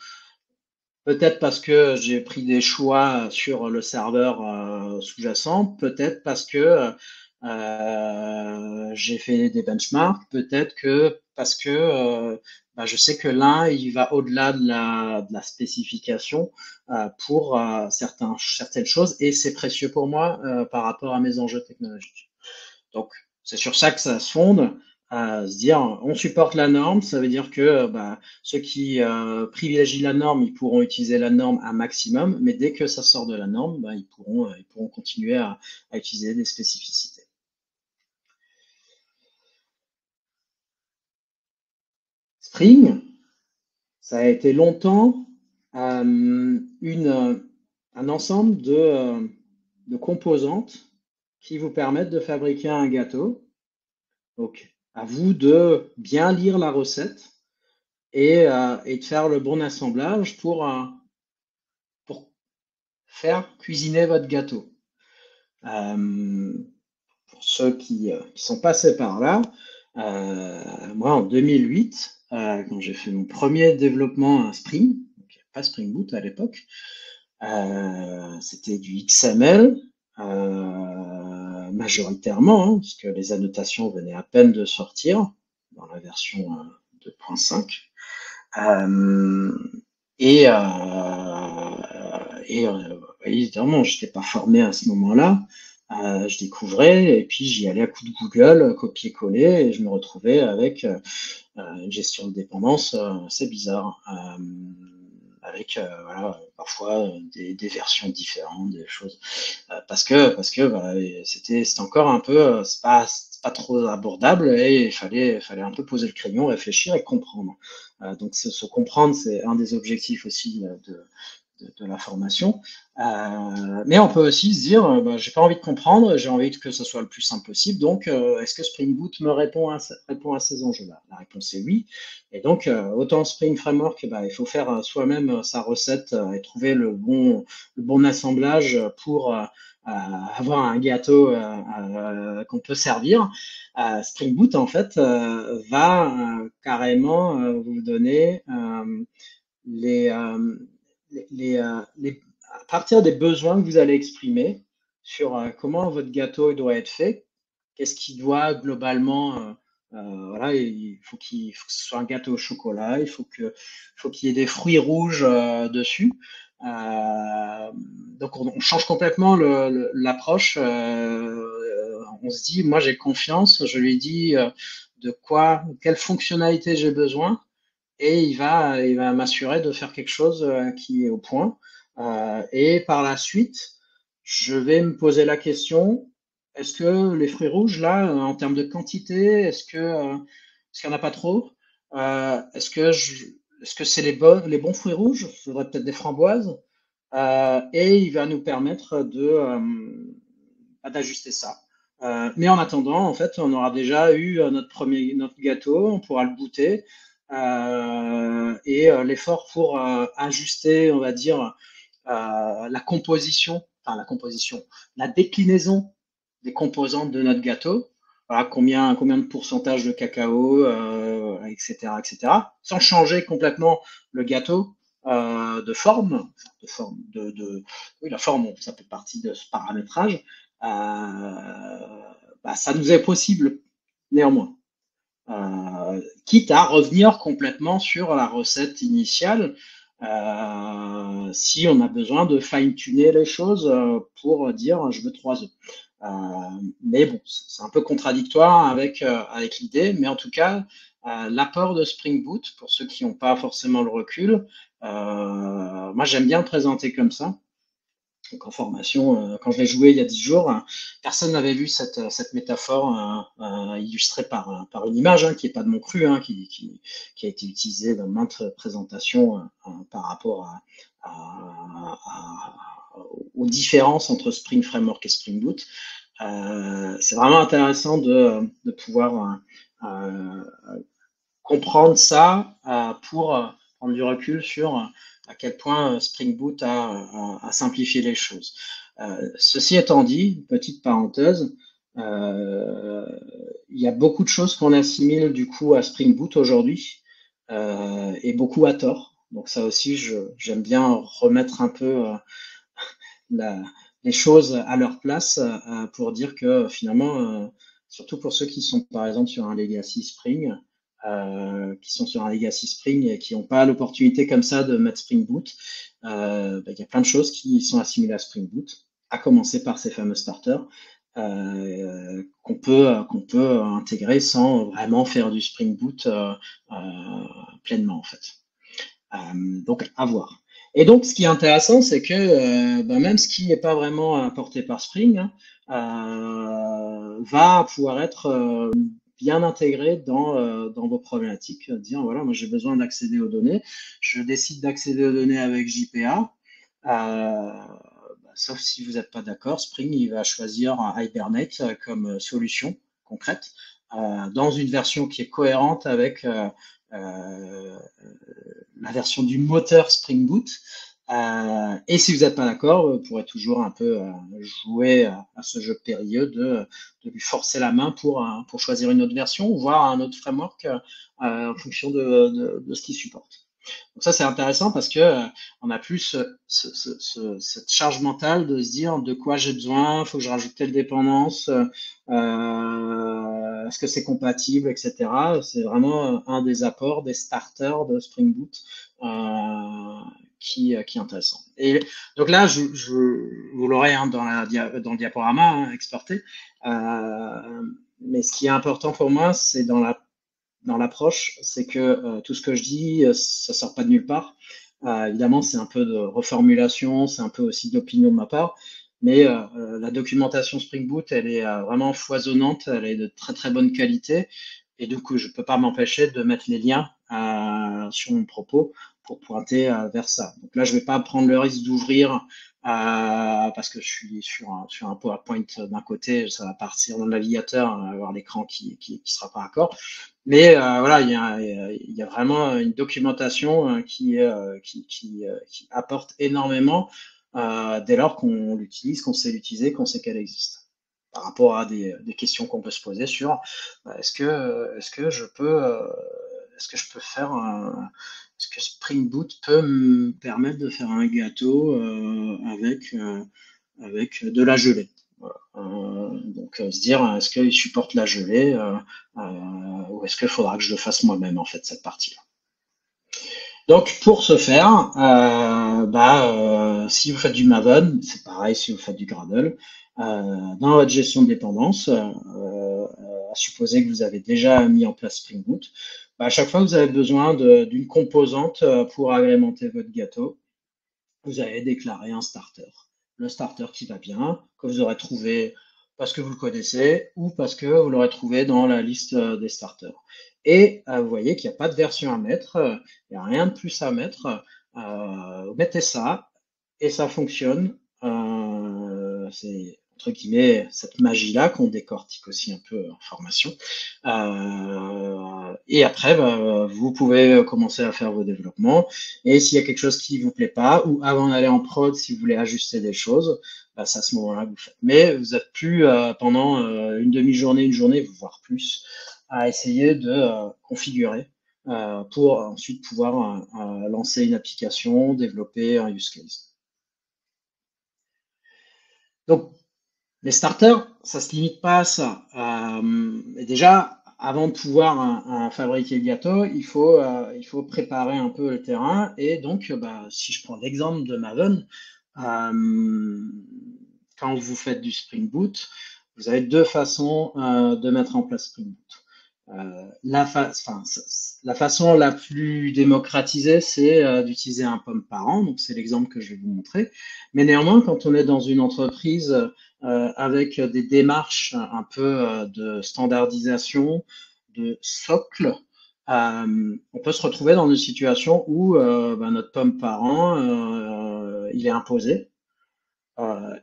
S2: Peut-être parce que j'ai pris des choix sur le serveur sous-jacent, peut-être parce que j'ai fait des benchmarks, peut-être que parce que je sais que l'un il va au-delà de la spécification pour certaines choses et c'est précieux pour moi par rapport à mes enjeux technologiques. Donc c'est sur ça que ça se fonde. Se dire on supporte la norme, ça veut dire que ceux qui privilégient la norme, ils pourront utiliser la norme un maximum, mais dès que ça sort de la norme, ils pourront continuer à utiliser des spécificités. Spring, ça a été longtemps un ensemble de composantes qui vous permettent de fabriquer un gâteau. Donc, à vous de bien lire la recette et de faire le bon assemblage pour faire cuisiner votre gâteau. Euh, pour ceux qui sont passés par là, moi en 2008, quand j'ai fait mon premier développement à Spring, donc pas Spring Boot à l'époque, c'était du XML majoritairement, hein, puisque les annotations venaient à peine de sortir dans la version 2.5. Euh, et évidemment, je n'étais pas formé à ce moment-là. Je découvrais et puis j'y allais à coup de Google, copier-coller, et je me retrouvais avec une gestion de dépendance assez bizarre, avec voilà, parfois des versions différentes, des choses, parce que bah, c'était encore un peu, c'est pas trop abordable et il fallait un peu poser le crayon, réfléchir et comprendre. Donc se comprendre, c'est un des objectifs aussi de la formation. Mais on peut aussi se dire, bah, j'ai pas envie de comprendre, j'ai envie que ce soit le plus simple possible. Donc, est-ce que Spring Boot me répond à ces enjeux-là? La réponse est oui. Et donc, autant Spring Framework, bah, il faut faire soi-même sa recette et trouver le bon assemblage pour avoir un gâteau qu'on peut servir. Spring Boot, en fait, va carrément vous donner les, euh, à partir des besoins que vous allez exprimer sur comment votre gâteau doit être fait, qu'est-ce qui doit globalement, voilà, faut que ce soit un gâteau au chocolat, faut qu'il y ait des fruits rouges dessus. Donc on change complètement l'approche. On se dit, moi j'ai confiance, je lui dis quelle fonctionnalité j'ai besoin et il va m'assurer de faire quelque chose qui est au point. Et par la suite, je vais me poser la question, est-ce que les fruits rouges, là, en termes de quantité, est-ce qu'il n'y en a pas trop? Est-ce que c'est les bons fruits rouges? Il faudrait peut-être des framboises. Et il va nous permettre d'ajuster ça. Mais en attendant, en fait, on aura déjà eu notre gâteau, on pourra le goûter. Et l'effort pour ajuster, on va dire, la composition, la déclinaison des composantes de notre gâteau. Voilà, combien de pourcentage de cacao, etc., etc., sans changer complètement le gâteau oui, la forme, ça fait partie de ce paramétrage. Bah, ça nous est possible néanmoins. Quitte à revenir complètement sur la recette initiale, si on a besoin de fine-tuner les choses pour dire je veux 3 œufs. Mais bon, c'est un peu contradictoire avec l'idée, mais en tout cas, l'apport de Spring Boot, pour ceux qui n'ont pas forcément le recul, moi j'aime bien le présenter comme ça. Donc en formation, quand je l'ai joué il y a 10 jours, personne n'avait vu cette métaphore illustrée par une image qui n'est pas de mon cru, qui a été utilisée dans maintes présentations par rapport aux différences entre Spring Framework et Spring Boot. C'est vraiment intéressant de pouvoir comprendre ça pour prendre du recul sur à quel point Spring Boot a simplifié les choses. Ceci étant dit, petite parenthèse, il y a beaucoup de choses qu'on assimile du coup à Spring Boot aujourd'hui et beaucoup à tort. Donc ça aussi, j'aime bien remettre un peu la, les choses à leur place pour dire que finalement, surtout pour ceux qui sont par exemple sur un Legacy Spring, qui sont sur un Legacy Spring et qui n'ont pas l'opportunité comme ça de mettre Spring Boot, y a plein de choses qui sont assimilées à Spring Boot, à commencer par ces fameux starters qu'on peut intégrer sans vraiment faire du Spring Boot pleinement en fait. Donc à voir. Et donc ce qui est intéressant, c'est que même ce qui n'est pas vraiment apporté par Spring va pouvoir être bien intégré dans vos problématiques, dire voilà, moi j'ai besoin d'accéder aux données, je décide d'accéder aux données avec JPA, sauf si vous n'êtes pas d'accord, Spring il va choisir Hibernate comme solution concrète dans une version qui est cohérente avec la version du moteur Spring Boot. Et si vous n'êtes pas d'accord, vous pourrez toujours un peu jouer à ce jeu périlleux de lui forcer la main pour choisir une autre version ou voir un autre framework en fonction de ce qu'il supporte. Donc ça, c'est intéressant parce que on a plus cette charge mentale de se dire de quoi j'ai besoin, faut que je rajoute telle dépendance, est-ce que c'est compatible, etc. C'est vraiment un des apports, des starters de Spring Boot qui est intéressant. Et donc là, vous l'aurez hein, dans le diaporama hein, exporté. Mais ce qui est important pour moi, c'est dans l'approche, c'est que tout ce que je dis, ça sort pas de nulle part. Évidemment, c'est un peu de reformulation, c'est un peu aussi d'opinion de ma part, mais la documentation Spring Boot, elle est vraiment foisonnante, elle est de très très bonne qualité, et du coup, je peux pas m'empêcher de mettre les liens sur mon propos pour pointer vers ça. Donc là, je vais pas prendre le risque d'ouvrir parce que je suis sur un PowerPoint d'un côté, ça va partir dans le navigateur, on va avoir l'écran qui sera pas raccord. Mais voilà, il y a vraiment une documentation qui apporte énormément dès lors qu'on l'utilise, qu'on sait l'utiliser, qu'on sait qu'elle existe. Par rapport à des questions qu'on peut se poser sur est-ce que je peux faire est-ce que Spring Boot peut me permettre de faire un gâteau avec de la gelée. Voilà. Donc se dire est-ce qu'il supporte la gelée ou est-ce qu'il faudra que je le fasse moi-même en fait cette partie-là. Donc pour ce faire, si vous faites du Maven, c'est pareil si vous faites du Gradle, dans votre gestion de dépendances, à supposer que vous avez déjà mis en place Spring Boot, à chaque fois que vous avez besoin d'une composante pour agrémenter votre gâteau, vous allez déclarer un starter. Le starter qui va bien, que vous aurez trouvé parce que vous le connaissez ou parce que vous l'aurez trouvé dans la liste des starters. Et vous voyez qu'il n'y a pas de version à mettre, il n'y a rien de plus à mettre. Vous mettez ça et ça fonctionne. C'est entre guillemets cette magie-là qu'on décortique aussi un peu en formation. Et après, vous pouvez commencer à faire vos développements. Et s'il y a quelque chose qui vous plaît pas, ou avant d'aller en prod, si vous voulez ajuster des choses, c'est à ce moment-là que vous faites. Mais vous n'êtes plus pendant une demi-journée, une journée, voire plus, à essayer de configurer pour ensuite pouvoir lancer une application, développer un use case. Donc, les starters, ça se limite pas à ça. Déjà, avant de pouvoir fabriquer le gâteau, il faut préparer un peu le terrain. Et donc, si je prends l'exemple de Maven, quand vous faites du Spring Boot, vous avez deux façons de mettre en place Spring Boot. La façon la plus démocratisée, c'est d'utiliser un POM parent. Donc, c'est l'exemple que je vais vous montrer. Mais néanmoins, quand on est dans une entreprise avec des démarches un peu de standardisation, de socle, on peut se retrouver dans une situation où notre POM parent, il est imposé.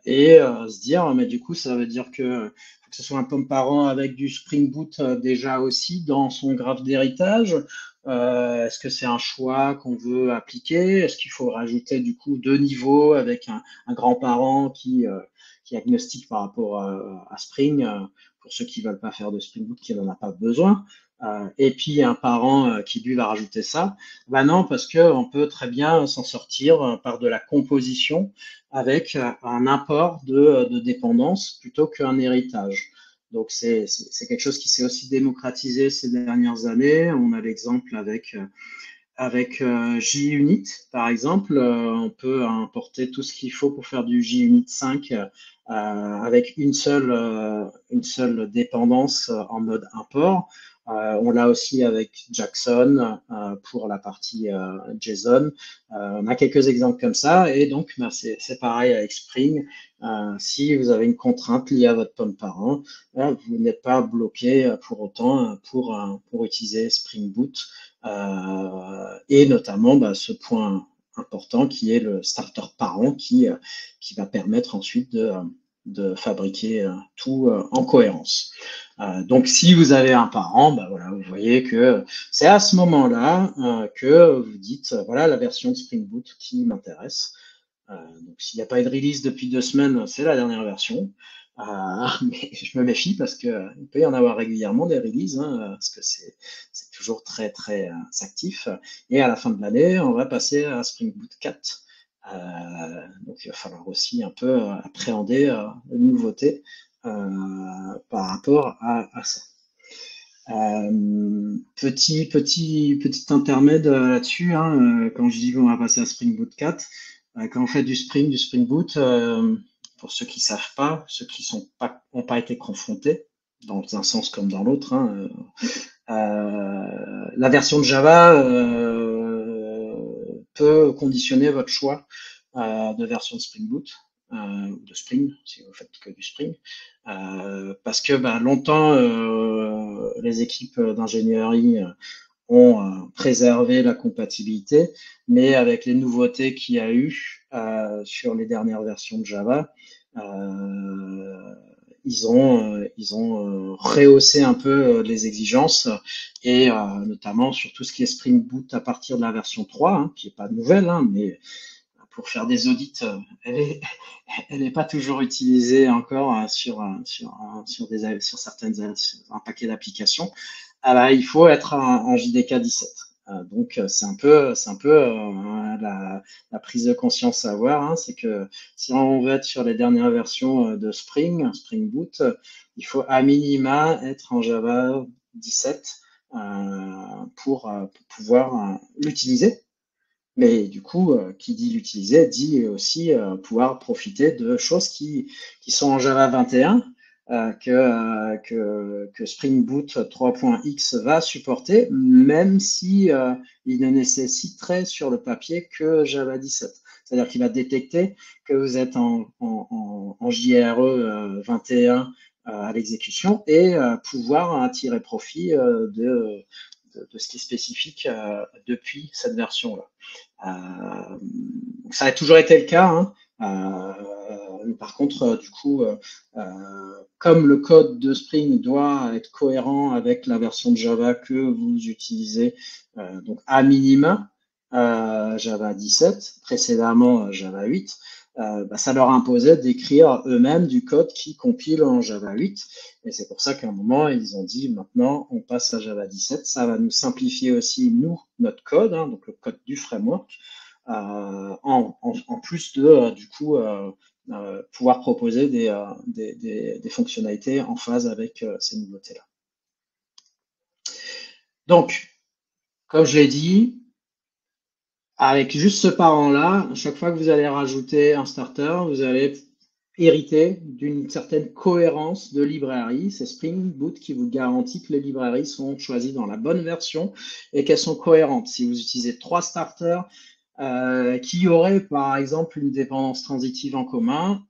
S2: Et se dire, mais du coup, ça veut dire que faut que ce soit un POM parent avec du Spring Boot déjà aussi dans son graphe d'héritage. Est-ce que c'est un choix qu'on veut appliquer? Est-ce qu'il faut rajouter du coup deux niveaux avec un grand-parent qui est agnostique par rapport à Spring pour ceux qui veulent pas faire de Spring Boot, qui n'en a pas besoin? Et puis un parent qui lui va rajouter ça. Ben non, parce que on peut très bien s'en sortir par de la composition avec un apport de dépendance plutôt qu'un héritage. Donc c'est quelque chose qui s'est aussi démocratisé ces dernières années. On a l'exemple avec JUnit, par exemple. On peut importer tout ce qu'il faut pour faire du JUnit 5 avec une seule dépendance en mode import. On l'a aussi avec Jackson pour la partie JSON. On a quelques exemples comme ça. Et donc, c'est pareil avec Spring. Si vous avez une contrainte liée à votre POM parent, vous n'êtes pas bloqué pour autant pour utiliser Spring Boot. Et notamment ce point important qui est le starter parent qui va permettre ensuite de fabriquer tout en cohérence. Donc, si vous avez un parent, bah voilà, vous voyez que c'est à ce moment-là que vous dites, voilà la version de Spring Boot qui m'intéresse. Donc, s'il n'y a pas eu de release depuis 2 semaines, c'est la dernière version. Mais je me méfie parce que il peut y en avoir régulièrement des releases, hein, parce que c'est toujours très très actif. Et à la fin de l'année, on va passer à Spring Boot 4. Donc, il va falloir aussi un peu appréhender les nouveautés par rapport à ça. Petit intermède là-dessus, hein, quand je dis qu'on va passer à Spring Boot 4, quand on fait du Spring Boot, pour ceux qui savent pas, ceux qui ont pas été confrontés, dans un sens comme dans l'autre, hein, la version de Java peut conditionner votre choix de version de Spring Boot ou de Spring, si vous faites que du Spring, parce que longtemps les équipes d'ingénierie ont préservé la compatibilité, mais avec les nouveautés qu'il y a eu sur les dernières versions de Java, ils ont rehaussé un peu les exigences et notamment sur tout ce qui est Spring Boot à partir de la version 3, hein, qui est pas nouvelle, hein, mais pour faire des audits, elle est pas toujours utilisée encore sur un paquet d'applications. Il faut être en JDK 17. Donc c'est un peu la prise de conscience à avoir, hein, c'est que si on veut être sur les dernières versions de Spring Boot, il faut à minima être en Java 17 pour pouvoir l'utiliser. Mais du coup, qui dit l'utiliser, dit aussi pouvoir profiter de choses qui sont en Java 21, que Spring Boot 3.x va supporter, même si il ne nécessiterait sur le papier que Java 17. C'est-à-dire qu'il va détecter que vous êtes en JRE 21 à l'exécution et pouvoir tirer profit de ce qui est spécifique depuis cette version-là. Ça a toujours été le cas, hein. Par contre, du coup, comme le code de Spring doit être cohérent avec la version de Java que vous utilisez, donc à minima Java 17, précédemment Java 8, ça leur imposait d'écrire eux-mêmes du code qui compile en Java 8. Et c'est pour ça qu'à un moment, ils ont dit maintenant, on passe à Java 17. Ça va nous simplifier aussi, nous, notre code, hein, donc le code du framework, en plus de, du coup, pouvoir proposer des fonctionnalités en phase avec ces nouveautés-là. Donc, comme je l'ai dit, avec juste ce parent-là, à chaque fois que vous allez rajouter un starter, vous allez hériter d'une certaine cohérence de librairie. C'est Spring Boot qui vous garantit que les librairies sont choisies dans la bonne version et qu'elles sont cohérentes. Si vous utilisez 3 starters qui auraient par exemple une dépendance transitive en commun,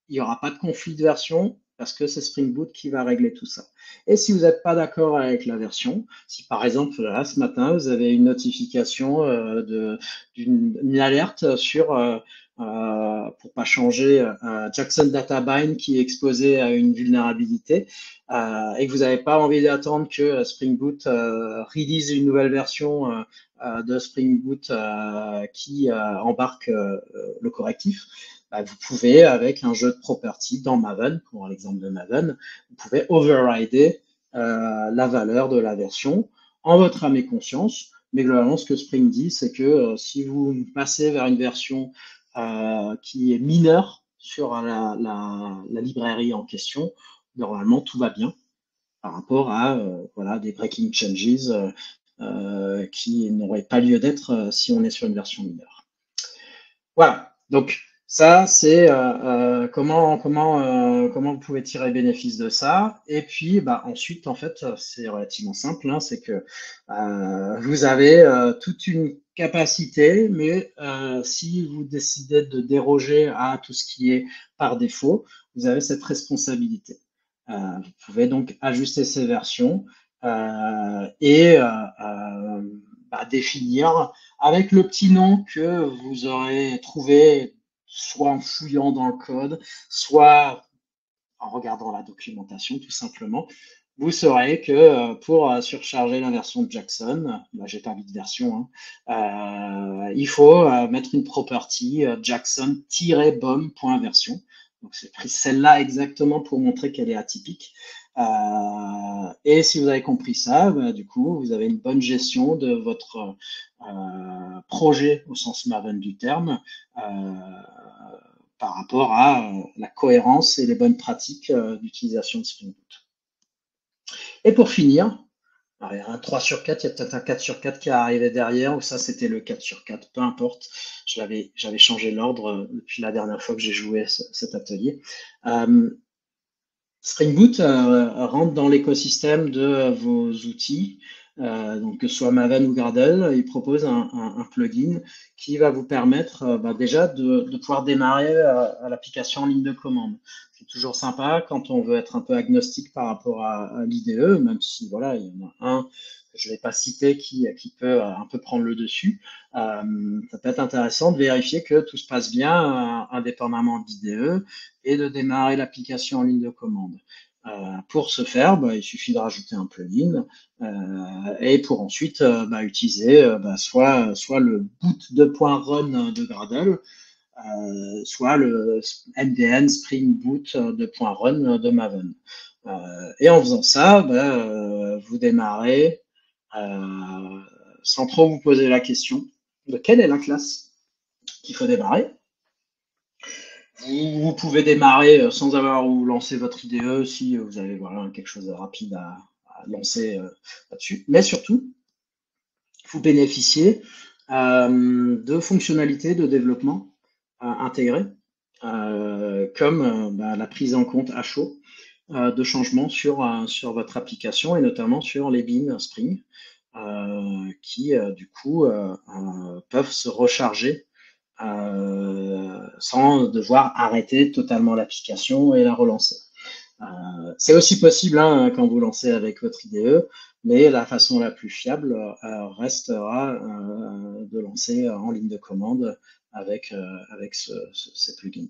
S2: il n'y aura pas de conflit de version parce que c'est Spring Boot qui va régler tout ça. Et si vous n'êtes pas d'accord avec la version, si par exemple là, ce matin vous avez une notification d'une alerte sur pour pas changer Jackson Data Bind qui est exposé à une vulnérabilité et que vous n'avez pas envie d'attendre que Spring Boot release une nouvelle version de Spring Boot qui embarque le correctif, vous pouvez, avec un jeu de property dans Maven, pour l'exemple de Maven, vous pouvez overrider la valeur de la version en votre âme et conscience. Mais globalement, ce que Spring dit, c'est que si vous passez vers une version qui est mineure sur la librairie en question, normalement, tout va bien par rapport à voilà, des breaking changes qui n'auraient pas lieu d'être si on est sur une version mineure. Voilà, donc ça, c'est comment vous pouvez tirer bénéfice de ça. Et puis, ensuite, en fait, c'est relativement simple, hein, c'est que vous avez toute une capacité, mais si vous décidez de déroger à tout ce qui est par défaut, vous avez cette responsabilité. Vous pouvez donc ajuster ces versions et définir avec le petit nom que vous aurez trouvé soit en fouillant dans le code, soit en regardant la documentation tout simplement, vous saurez que pour surcharger la version de Jackson, j'ai pas mis de version, il faut mettre une property jackson-bom.version. Donc j'ai pris celle-là exactement pour montrer qu'elle est atypique. Et si vous avez compris ça, du coup, vous avez une bonne gestion de votre projet au sens Maven du terme, par rapport à la cohérence et les bonnes pratiques d'utilisation de Spring Boot. Et pour finir, alors, il y a un 3 sur 4, il y a peut-être un 4 sur 4 qui est arrivé derrière, ou ça c'était le 4 sur 4, peu importe. J'avais changé l'ordre depuis la dernière fois que j'ai joué cet atelier. Spring Boot rentre dans l'écosystème de vos outils, donc que ce soit Maven ou Gradle. Il propose un plugin qui va vous permettre déjà de pouvoir démarrer à l'application en ligne de commande. C'est toujours sympa quand on veut être un peu agnostique par rapport à l'IDE, même si voilà, il y en a un que je ne vais pas citer qui peut un peu prendre le dessus. Ça peut être intéressant de vérifier que tout se passe bien indépendamment de l'IDE et de démarrer l'application en ligne de commande. Pour ce faire, il suffit de rajouter un plugin et pour ensuite utiliser soit le boot de .run de Gradle, soit le MDN Spring Boot de .run de Maven. Et en faisant ça, vous démarrez sans trop vous poser la question de quelle est la classe qu'il faut démarrer. Vous pouvez démarrer sans avoir à vous lancer votre IDE si vous avez quelque chose de rapide à lancer là-dessus. Mais surtout, vous bénéficiez de fonctionnalités de développement intégrées, comme la prise en compte à chaud de changements sur votre application et notamment sur les bins Spring qui, du coup, peuvent se recharger sans devoir arrêter totalement l'application et la relancer. C'est aussi possible quand vous lancez avec votre IDE, mais la façon la plus fiable restera de lancer en ligne de commande avec ces plugins.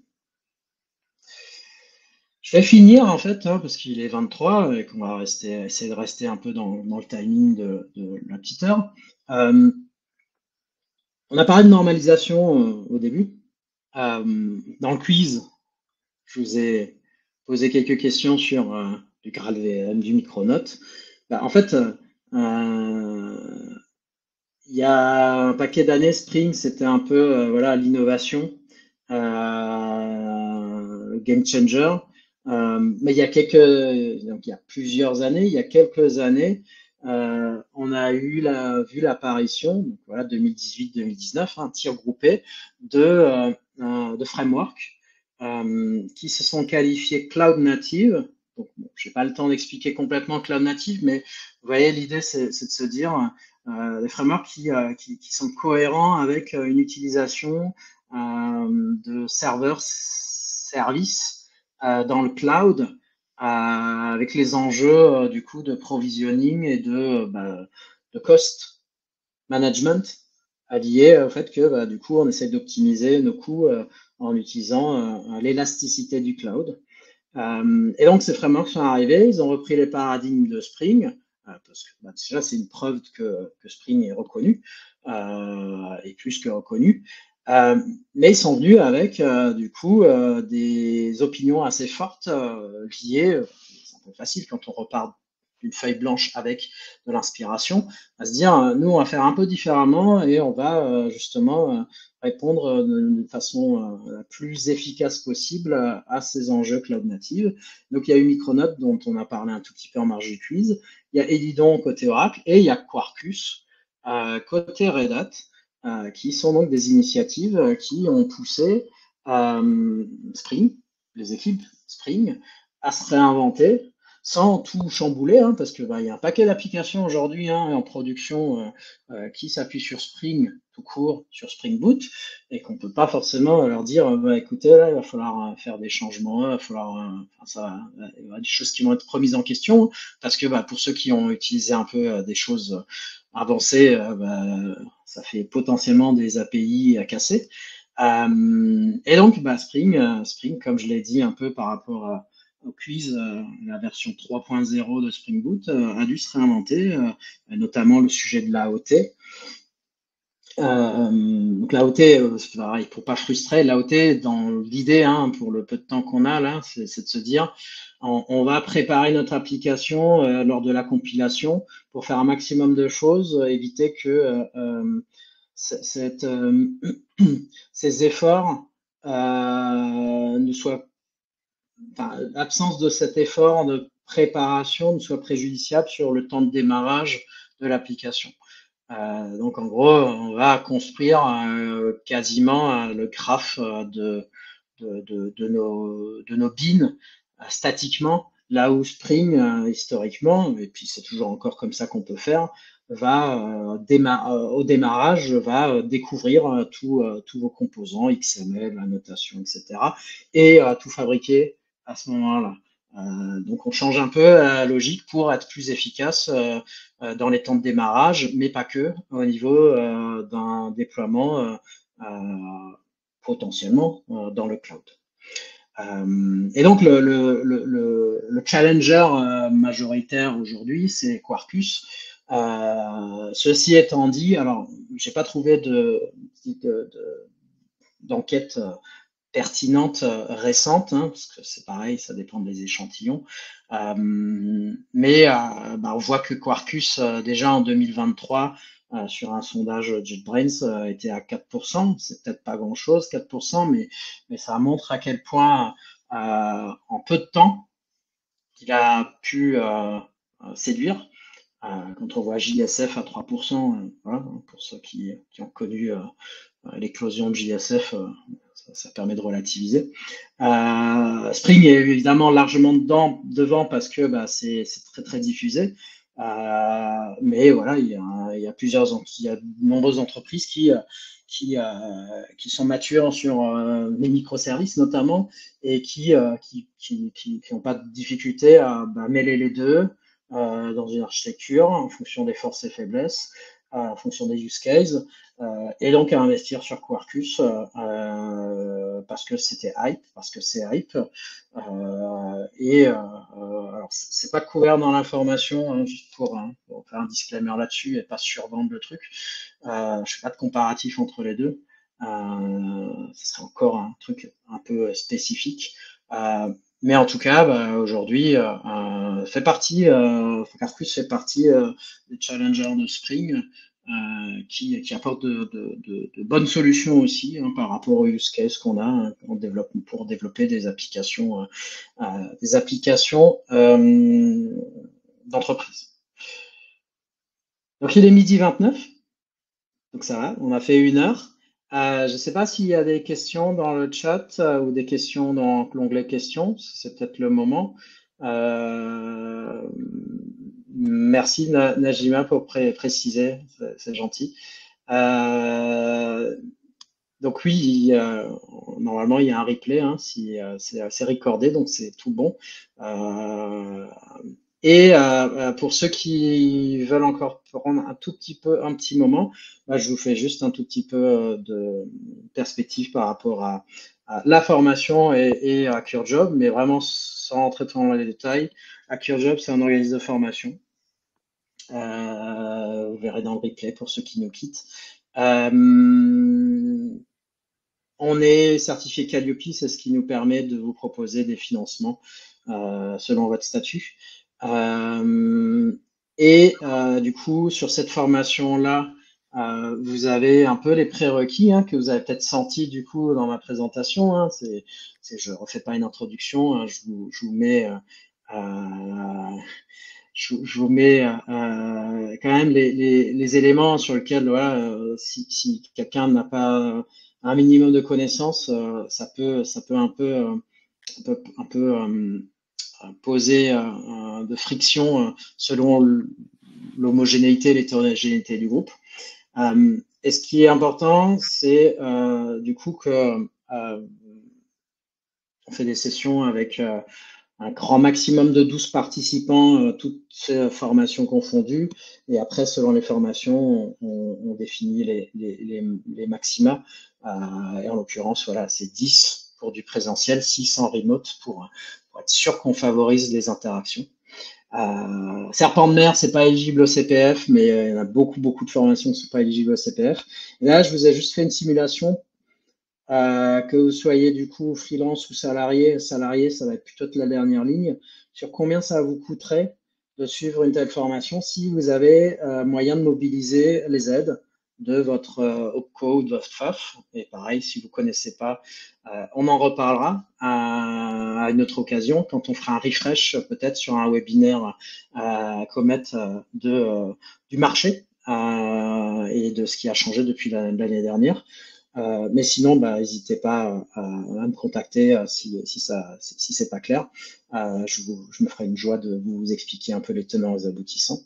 S2: Je vais finir en fait, parce qu'il est 23 et qu'on va essayer de rester un peu dans le timing de la petite heure. On a parlé de normalisation au début. Dans le quiz, je vous ai posé quelques questions sur du GraalVM, du Micronaut. En fait, il y a un paquet d'années, Spring, c'était un peu l'innovation, le game changer. Mais il y a plusieurs années, il y a quelques années, on a vu l'apparition, 2018-2019, un tir groupé de frameworks qui se sont qualifiés cloud native. Donc, je n'ai pas le temps d'expliquer complètement cloud native, mais vous voyez, l'idée, c'est de se dire des frameworks qui sont cohérents avec une utilisation de serveurs services dans le cloud, avec les enjeux du coup de provisioning et de cost management liés au fait que du coup on essaie d'optimiser nos coûts en utilisant l'élasticité du cloud. Et donc ces frameworks sont arrivés, ils ont repris les paradigmes de Spring, parce que déjà c'est une preuve que Spring est reconnu, et plus que reconnu. Mais ils sont venus avec du coup des opinions assez fortes liées, c'est un peu facile quand on repart d'une feuille blanche avec de l'inspiration, à se dire nous on va faire un peu différemment et on va justement répondre de façon la plus efficace possible à ces enjeux cloud native. Donc il y a eu Micronaut dont on a parlé un tout petit peu en marge du quiz, il y a Elidon côté Oracle et il y a Quarkus côté Red Hat. Qui sont donc des initiatives qui ont poussé Spring, les équipes Spring, à se réinventer sans tout chambouler, parce que y a un paquet d'applications aujourd'hui en production qui s'appuient sur Spring tout court, sur Spring Boot, et qu'on peut pas forcément leur dire écoutez, là, il va falloir faire des changements, il va falloir il y aura des choses qui vont être remises en question, parce que pour ceux qui ont utilisé un peu des choses avancées, ça fait potentiellement des API à casser. Et donc, Spring, comme je l'ai dit un peu par rapport au quiz, la version 3.0 de Spring Boot a dû se réinventer, notamment le sujet de l'AOT. Donc l'AOT, c'est pareil, pour pas frustrer, l'AOT, dans l'idée, hein, pour le peu de temps qu'on a là, c'est de se dire, on va préparer notre application lors de la compilation pour faire un maximum de choses, éviter que cette, ces efforts ne soient, enfin, l'absence de cet effort de préparation ne soit préjudiciable sur le temps de démarrage de l'application. Donc en gros, on va construire quasiment le graphe de nos bins statiquement, là où Spring, historiquement, et puis c'est toujours encore comme ça qu'on peut faire, va au démarrage, va découvrir tous vos composants, XML, la notation, etc., et tout fabriquer à ce moment-là. Donc on change un peu la logique pour être plus efficace dans les temps de démarrage, mais pas que, au niveau d'un déploiement potentiellement dans le cloud. Et donc le challenger majoritaire aujourd'hui, c'est Quarkus. Ceci étant dit, alors j'ai pas trouvé d'enquête pertinente récente, hein, parce que c'est pareil, ça dépend des échantillons. Mais on voit que Quarkus, déjà en 2023, sur un sondage JetBrains, était à 4%. C'est peut-être pas grand-chose, 4%, mais ça montre à quel point, en peu de temps, il a pu séduire. Quand on voit JSF à 3%, voilà, pour ceux qui ont connu l'éclosion de JSF, ça permet de relativiser. Spring est évidemment largement devant parce que c'est très très diffusé. Mais voilà, il y a de nombreuses entreprises qui sont matures sur les microservices notamment et qui n'ont pas de difficulté à mêler les deux dans une architecture en fonction des forces et faiblesses, en fonction des use cases, et donc à investir sur Quarkus parce que c'était hype, parce que c'est hype. Alors c'est pas couvert dans l'information, hein, juste pour faire un disclaimer là-dessus et pas survendre le truc. Je fais pas de comparatif entre les deux. Ce serait encore un truc un peu spécifique. Mais en tout cas, aujourd'hui, Quarkus fait partie des challengers de Spring qui apportent de bonnes solutions aussi hein, par rapport aux use cases qu'on a hein, pour développer des applications d'entreprise. Donc il est 12h29, donc ça va, on a fait 1 heure. Je ne sais pas s'il y a des questions dans le chat ou des questions dans l'onglet questions, c'est peut-être le moment. Merci Najima pour préciser, c'est gentil. Donc oui, normalement il y a un replay, hein, si c'est recordé, donc c'est tout bon. Et pour ceux qui veulent encore prendre un petit moment, je vous fais juste un tout petit peu de perspective par rapport à la formation et à CureJob, mais vraiment sans rentrer trop dans les détails. À CureJob, c'est un organisme de formation. Vous verrez dans le replay pour ceux qui nous quittent. On est certifié Calliope, c'est ce qui nous permet de vous proposer des financements selon votre statut. Du coup, sur cette formation-là, vous avez un peu les prérequis hein, que vous avez peut-être senti du coup dans ma présentation. Hein, je ne refais pas une introduction, hein, je vous mets, quand même les éléments sur lesquels voilà, si quelqu'un n'a pas un minimum de connaissances, ça peut un peu poser de friction selon l'homogénéité et l'hétérogénéité du groupe. Et ce qui est important, c'est du coup que on fait des sessions avec un grand maximum de 12 participants, toutes ces formations confondues. Et après, selon les formations, on définit les maxima. Et en l'occurrence, voilà, c'est 10 pour du présentiel, 6 en remote pour être sûr qu'on favorise les interactions. Serpent de mer, c'est pas éligible au CPF, mais il y en a beaucoup de formations qui sont pas éligibles au CPF. Et là, je vous ai juste fait une simulation. Que vous soyez du coup freelance ou salarié, ça va être plutôt la dernière ligne, sur combien ça vous coûterait de suivre une telle formation si vous avez moyen de mobiliser les aides de votre OPCO ou de votre FAF. Et pareil, si vous ne connaissez pas, on en reparlera à une autre occasion quand on fera un refresh peut-être sur un webinaire Comet du marché et de ce qui a changé depuis l'année dernière. Mais sinon, bah, n'hésitez pas à me contacter si c'est pas clair. Je me ferai une joie de vous expliquer un peu les tenants et les aboutissants.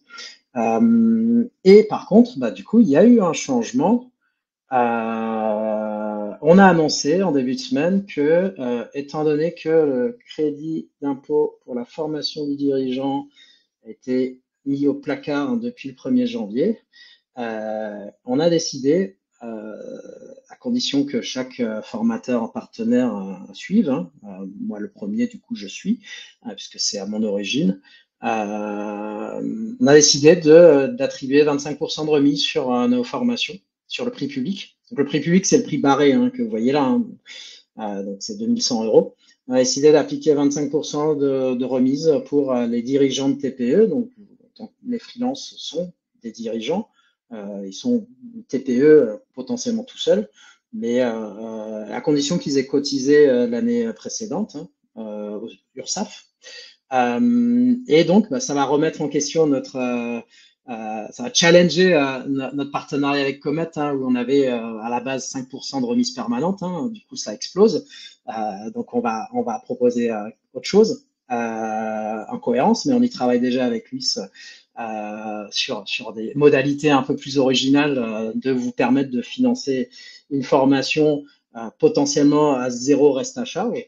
S2: Et par contre, bah, du coup, il y a eu un changement. On a annoncé en début de semaine que, étant donné que le crédit d'impôt pour la formation du dirigeant a été mis au placard depuis le 1er janvier, on a décidé, à condition que chaque formateur partenaire suive, hein, moi le premier du coup je suis, puisque c'est à mon origine, on a décidé d'attribuer 25% de remise sur nos formations, sur le prix public. Donc le prix public c'est le prix barré hein, que vous voyez là, hein. Donc c'est 2100 €. On a décidé d'appliquer 25% de remise pour les dirigeants de TPE, donc les freelances sont des dirigeants. Ils sont TPE potentiellement tout seuls, mais à condition qu'ils aient cotisé l'année précédente au URSSAF. Et donc, bah, ça va remettre en question ça va challenger notre partenariat avec Comet, hein, où on avait à la base 5% de remise permanente. Hein, du coup, ça explose. Donc, on va proposer autre chose en cohérence, mais on y travaille déjà avec Luis sur des modalités un peu plus originales de vous permettre de financer une formation potentiellement à zéro reste à charge.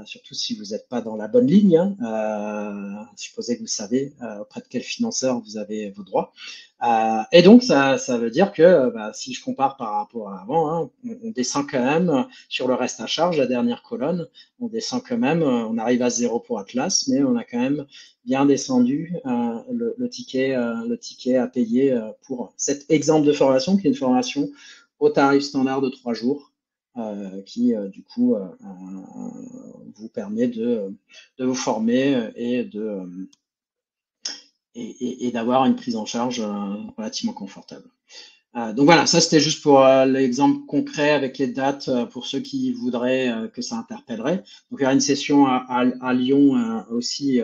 S2: Surtout si vous n'êtes pas dans la bonne ligne. Hein. Supposez que vous savez auprès de quel financeur vous avez vos droits. Et donc, ça veut dire que bah, si je compare par rapport à avant, hein, on descend quand même sur le reste à charge, la dernière colonne, on descend quand même, on arrive à zéro pour Atlas, mais on a quand même bien descendu le ticket à payer pour cet exemple de formation, qui est une formation au tarif standard de 3 jours. Qui du coup vous permet de vous former et d'avoir une prise en charge relativement confortable. Donc voilà, ça c'était juste pour l'exemple concret avec les dates pour ceux qui voudraient que ça interpellerait. Donc il y aura une session à Lyon aussi,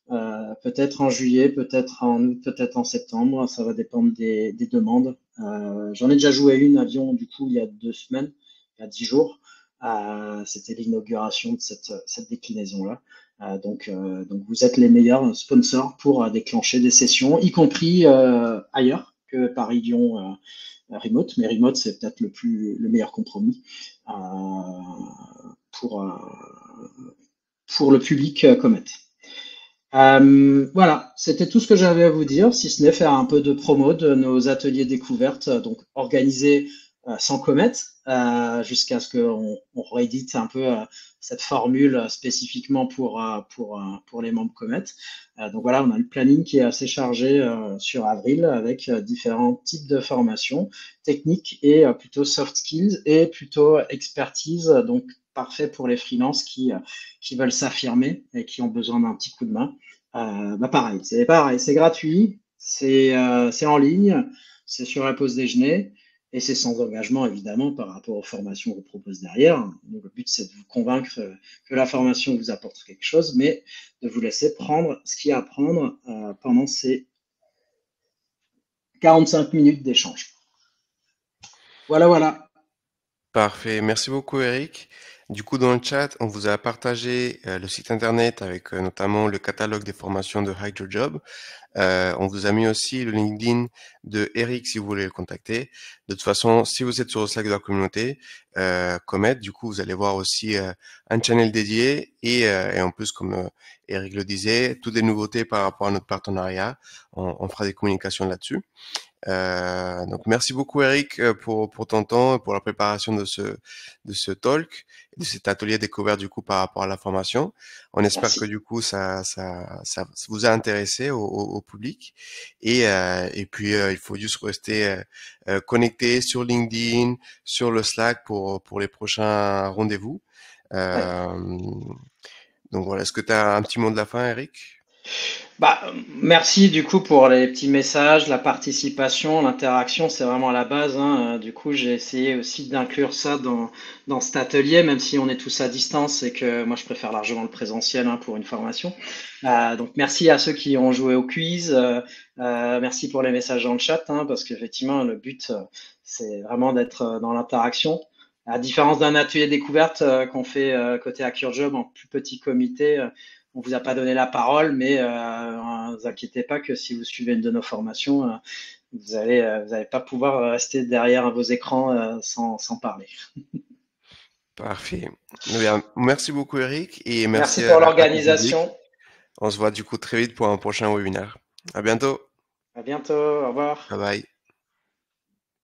S2: peut-être en juillet, peut-être en août, peut-être en septembre. Ça va dépendre des demandes. J'en ai déjà joué une à Lyon du coup il y a 2 semaines, il y a 10 jours. C'était l'inauguration de cette déclinaison-là. Donc vous êtes les meilleurs sponsors pour déclencher des sessions, y compris ailleurs que Paris-Lyon remote. Mais remote, c'est peut-être le meilleur compromis pour le public Comet. Voilà, c'était tout ce que j'avais à vous dire, si ce n'est faire un peu de promo de nos ateliers découvertes, donc organisés sans Comet, jusqu'à ce qu'on réédite un peu cette formule spécifiquement pour les membres Comet. Donc voilà, on a un planning qui est assez chargé sur avril avec différents types de formations techniques et plutôt soft skills et plutôt expertise, donc parfait pour les freelances qui veulent s'affirmer et qui ont besoin d'un petit coup de main. Bah pareil, c'est gratuit, c'est en ligne, c'est sur la pause déjeuner et c'est sans engagement évidemment par rapport aux formations qu'on propose derrière. Donc le but c'est de vous convaincre que la formation vous apporte quelque chose, mais de vous laisser prendre ce qu'il y a à prendre pendant ces 45 minutes d'échange. Voilà.
S1: Parfait. Merci beaucoup, Eric. Du coup, dans le chat, on vous a partagé le site internet avec notamment le catalogue des formations de HydroJob. On vous a mis aussi le LinkedIn de Eric si vous voulez le contacter. De toute façon, si vous êtes sur le Slack de la communauté, Comet, du coup, vous allez voir aussi un channel dédié et en plus, comme Eric le disait, toutes les nouveautés par rapport à notre partenariat. On fera des communications là-dessus. Donc merci beaucoup Eric pour ton temps et pour la préparation de ce talk, de cet atelier découvert du coup par rapport à la formation. On espère que
S2: Merci.
S1: du coup ça vous a intéressé au public et puis il faut juste rester connecté sur LinkedIn, sur le Slack pour les prochains rendez-vous.
S2: Ouais.
S1: Euh, donc voilà, est-ce que tu as un petit mot de la fin Eric?
S2: Bah, merci du coup pour les petits messages, la participation, l'interaction, c'est vraiment la base, hein. Du coup, j'ai essayé aussi d'inclure ça dans cet atelier, même si on est tous à distance et que moi je préfère largement le présentiel, hein, pour une formation. Donc merci à ceux qui ont joué au quiz, merci pour les messages dans le chat, hein, parce qu'effectivement le but c'est vraiment d'être dans l'interaction. À différence d'un atelier découverte qu'on fait côté Hack Job en plus petit comité. On vous a pas donné la parole, mais ne vous inquiétez pas que si vous suivez une de nos formations, vous allez pas pouvoir rester derrière vos écrans sans parler.
S1: Parfait. Eh bien, merci beaucoup Eric et merci
S2: Merci pour
S1: à tout le public.
S2: l'organisation.
S1: On se voit du coup très vite pour un prochain webinaire. À bientôt.
S2: À bientôt. Au revoir.
S1: Bye bye.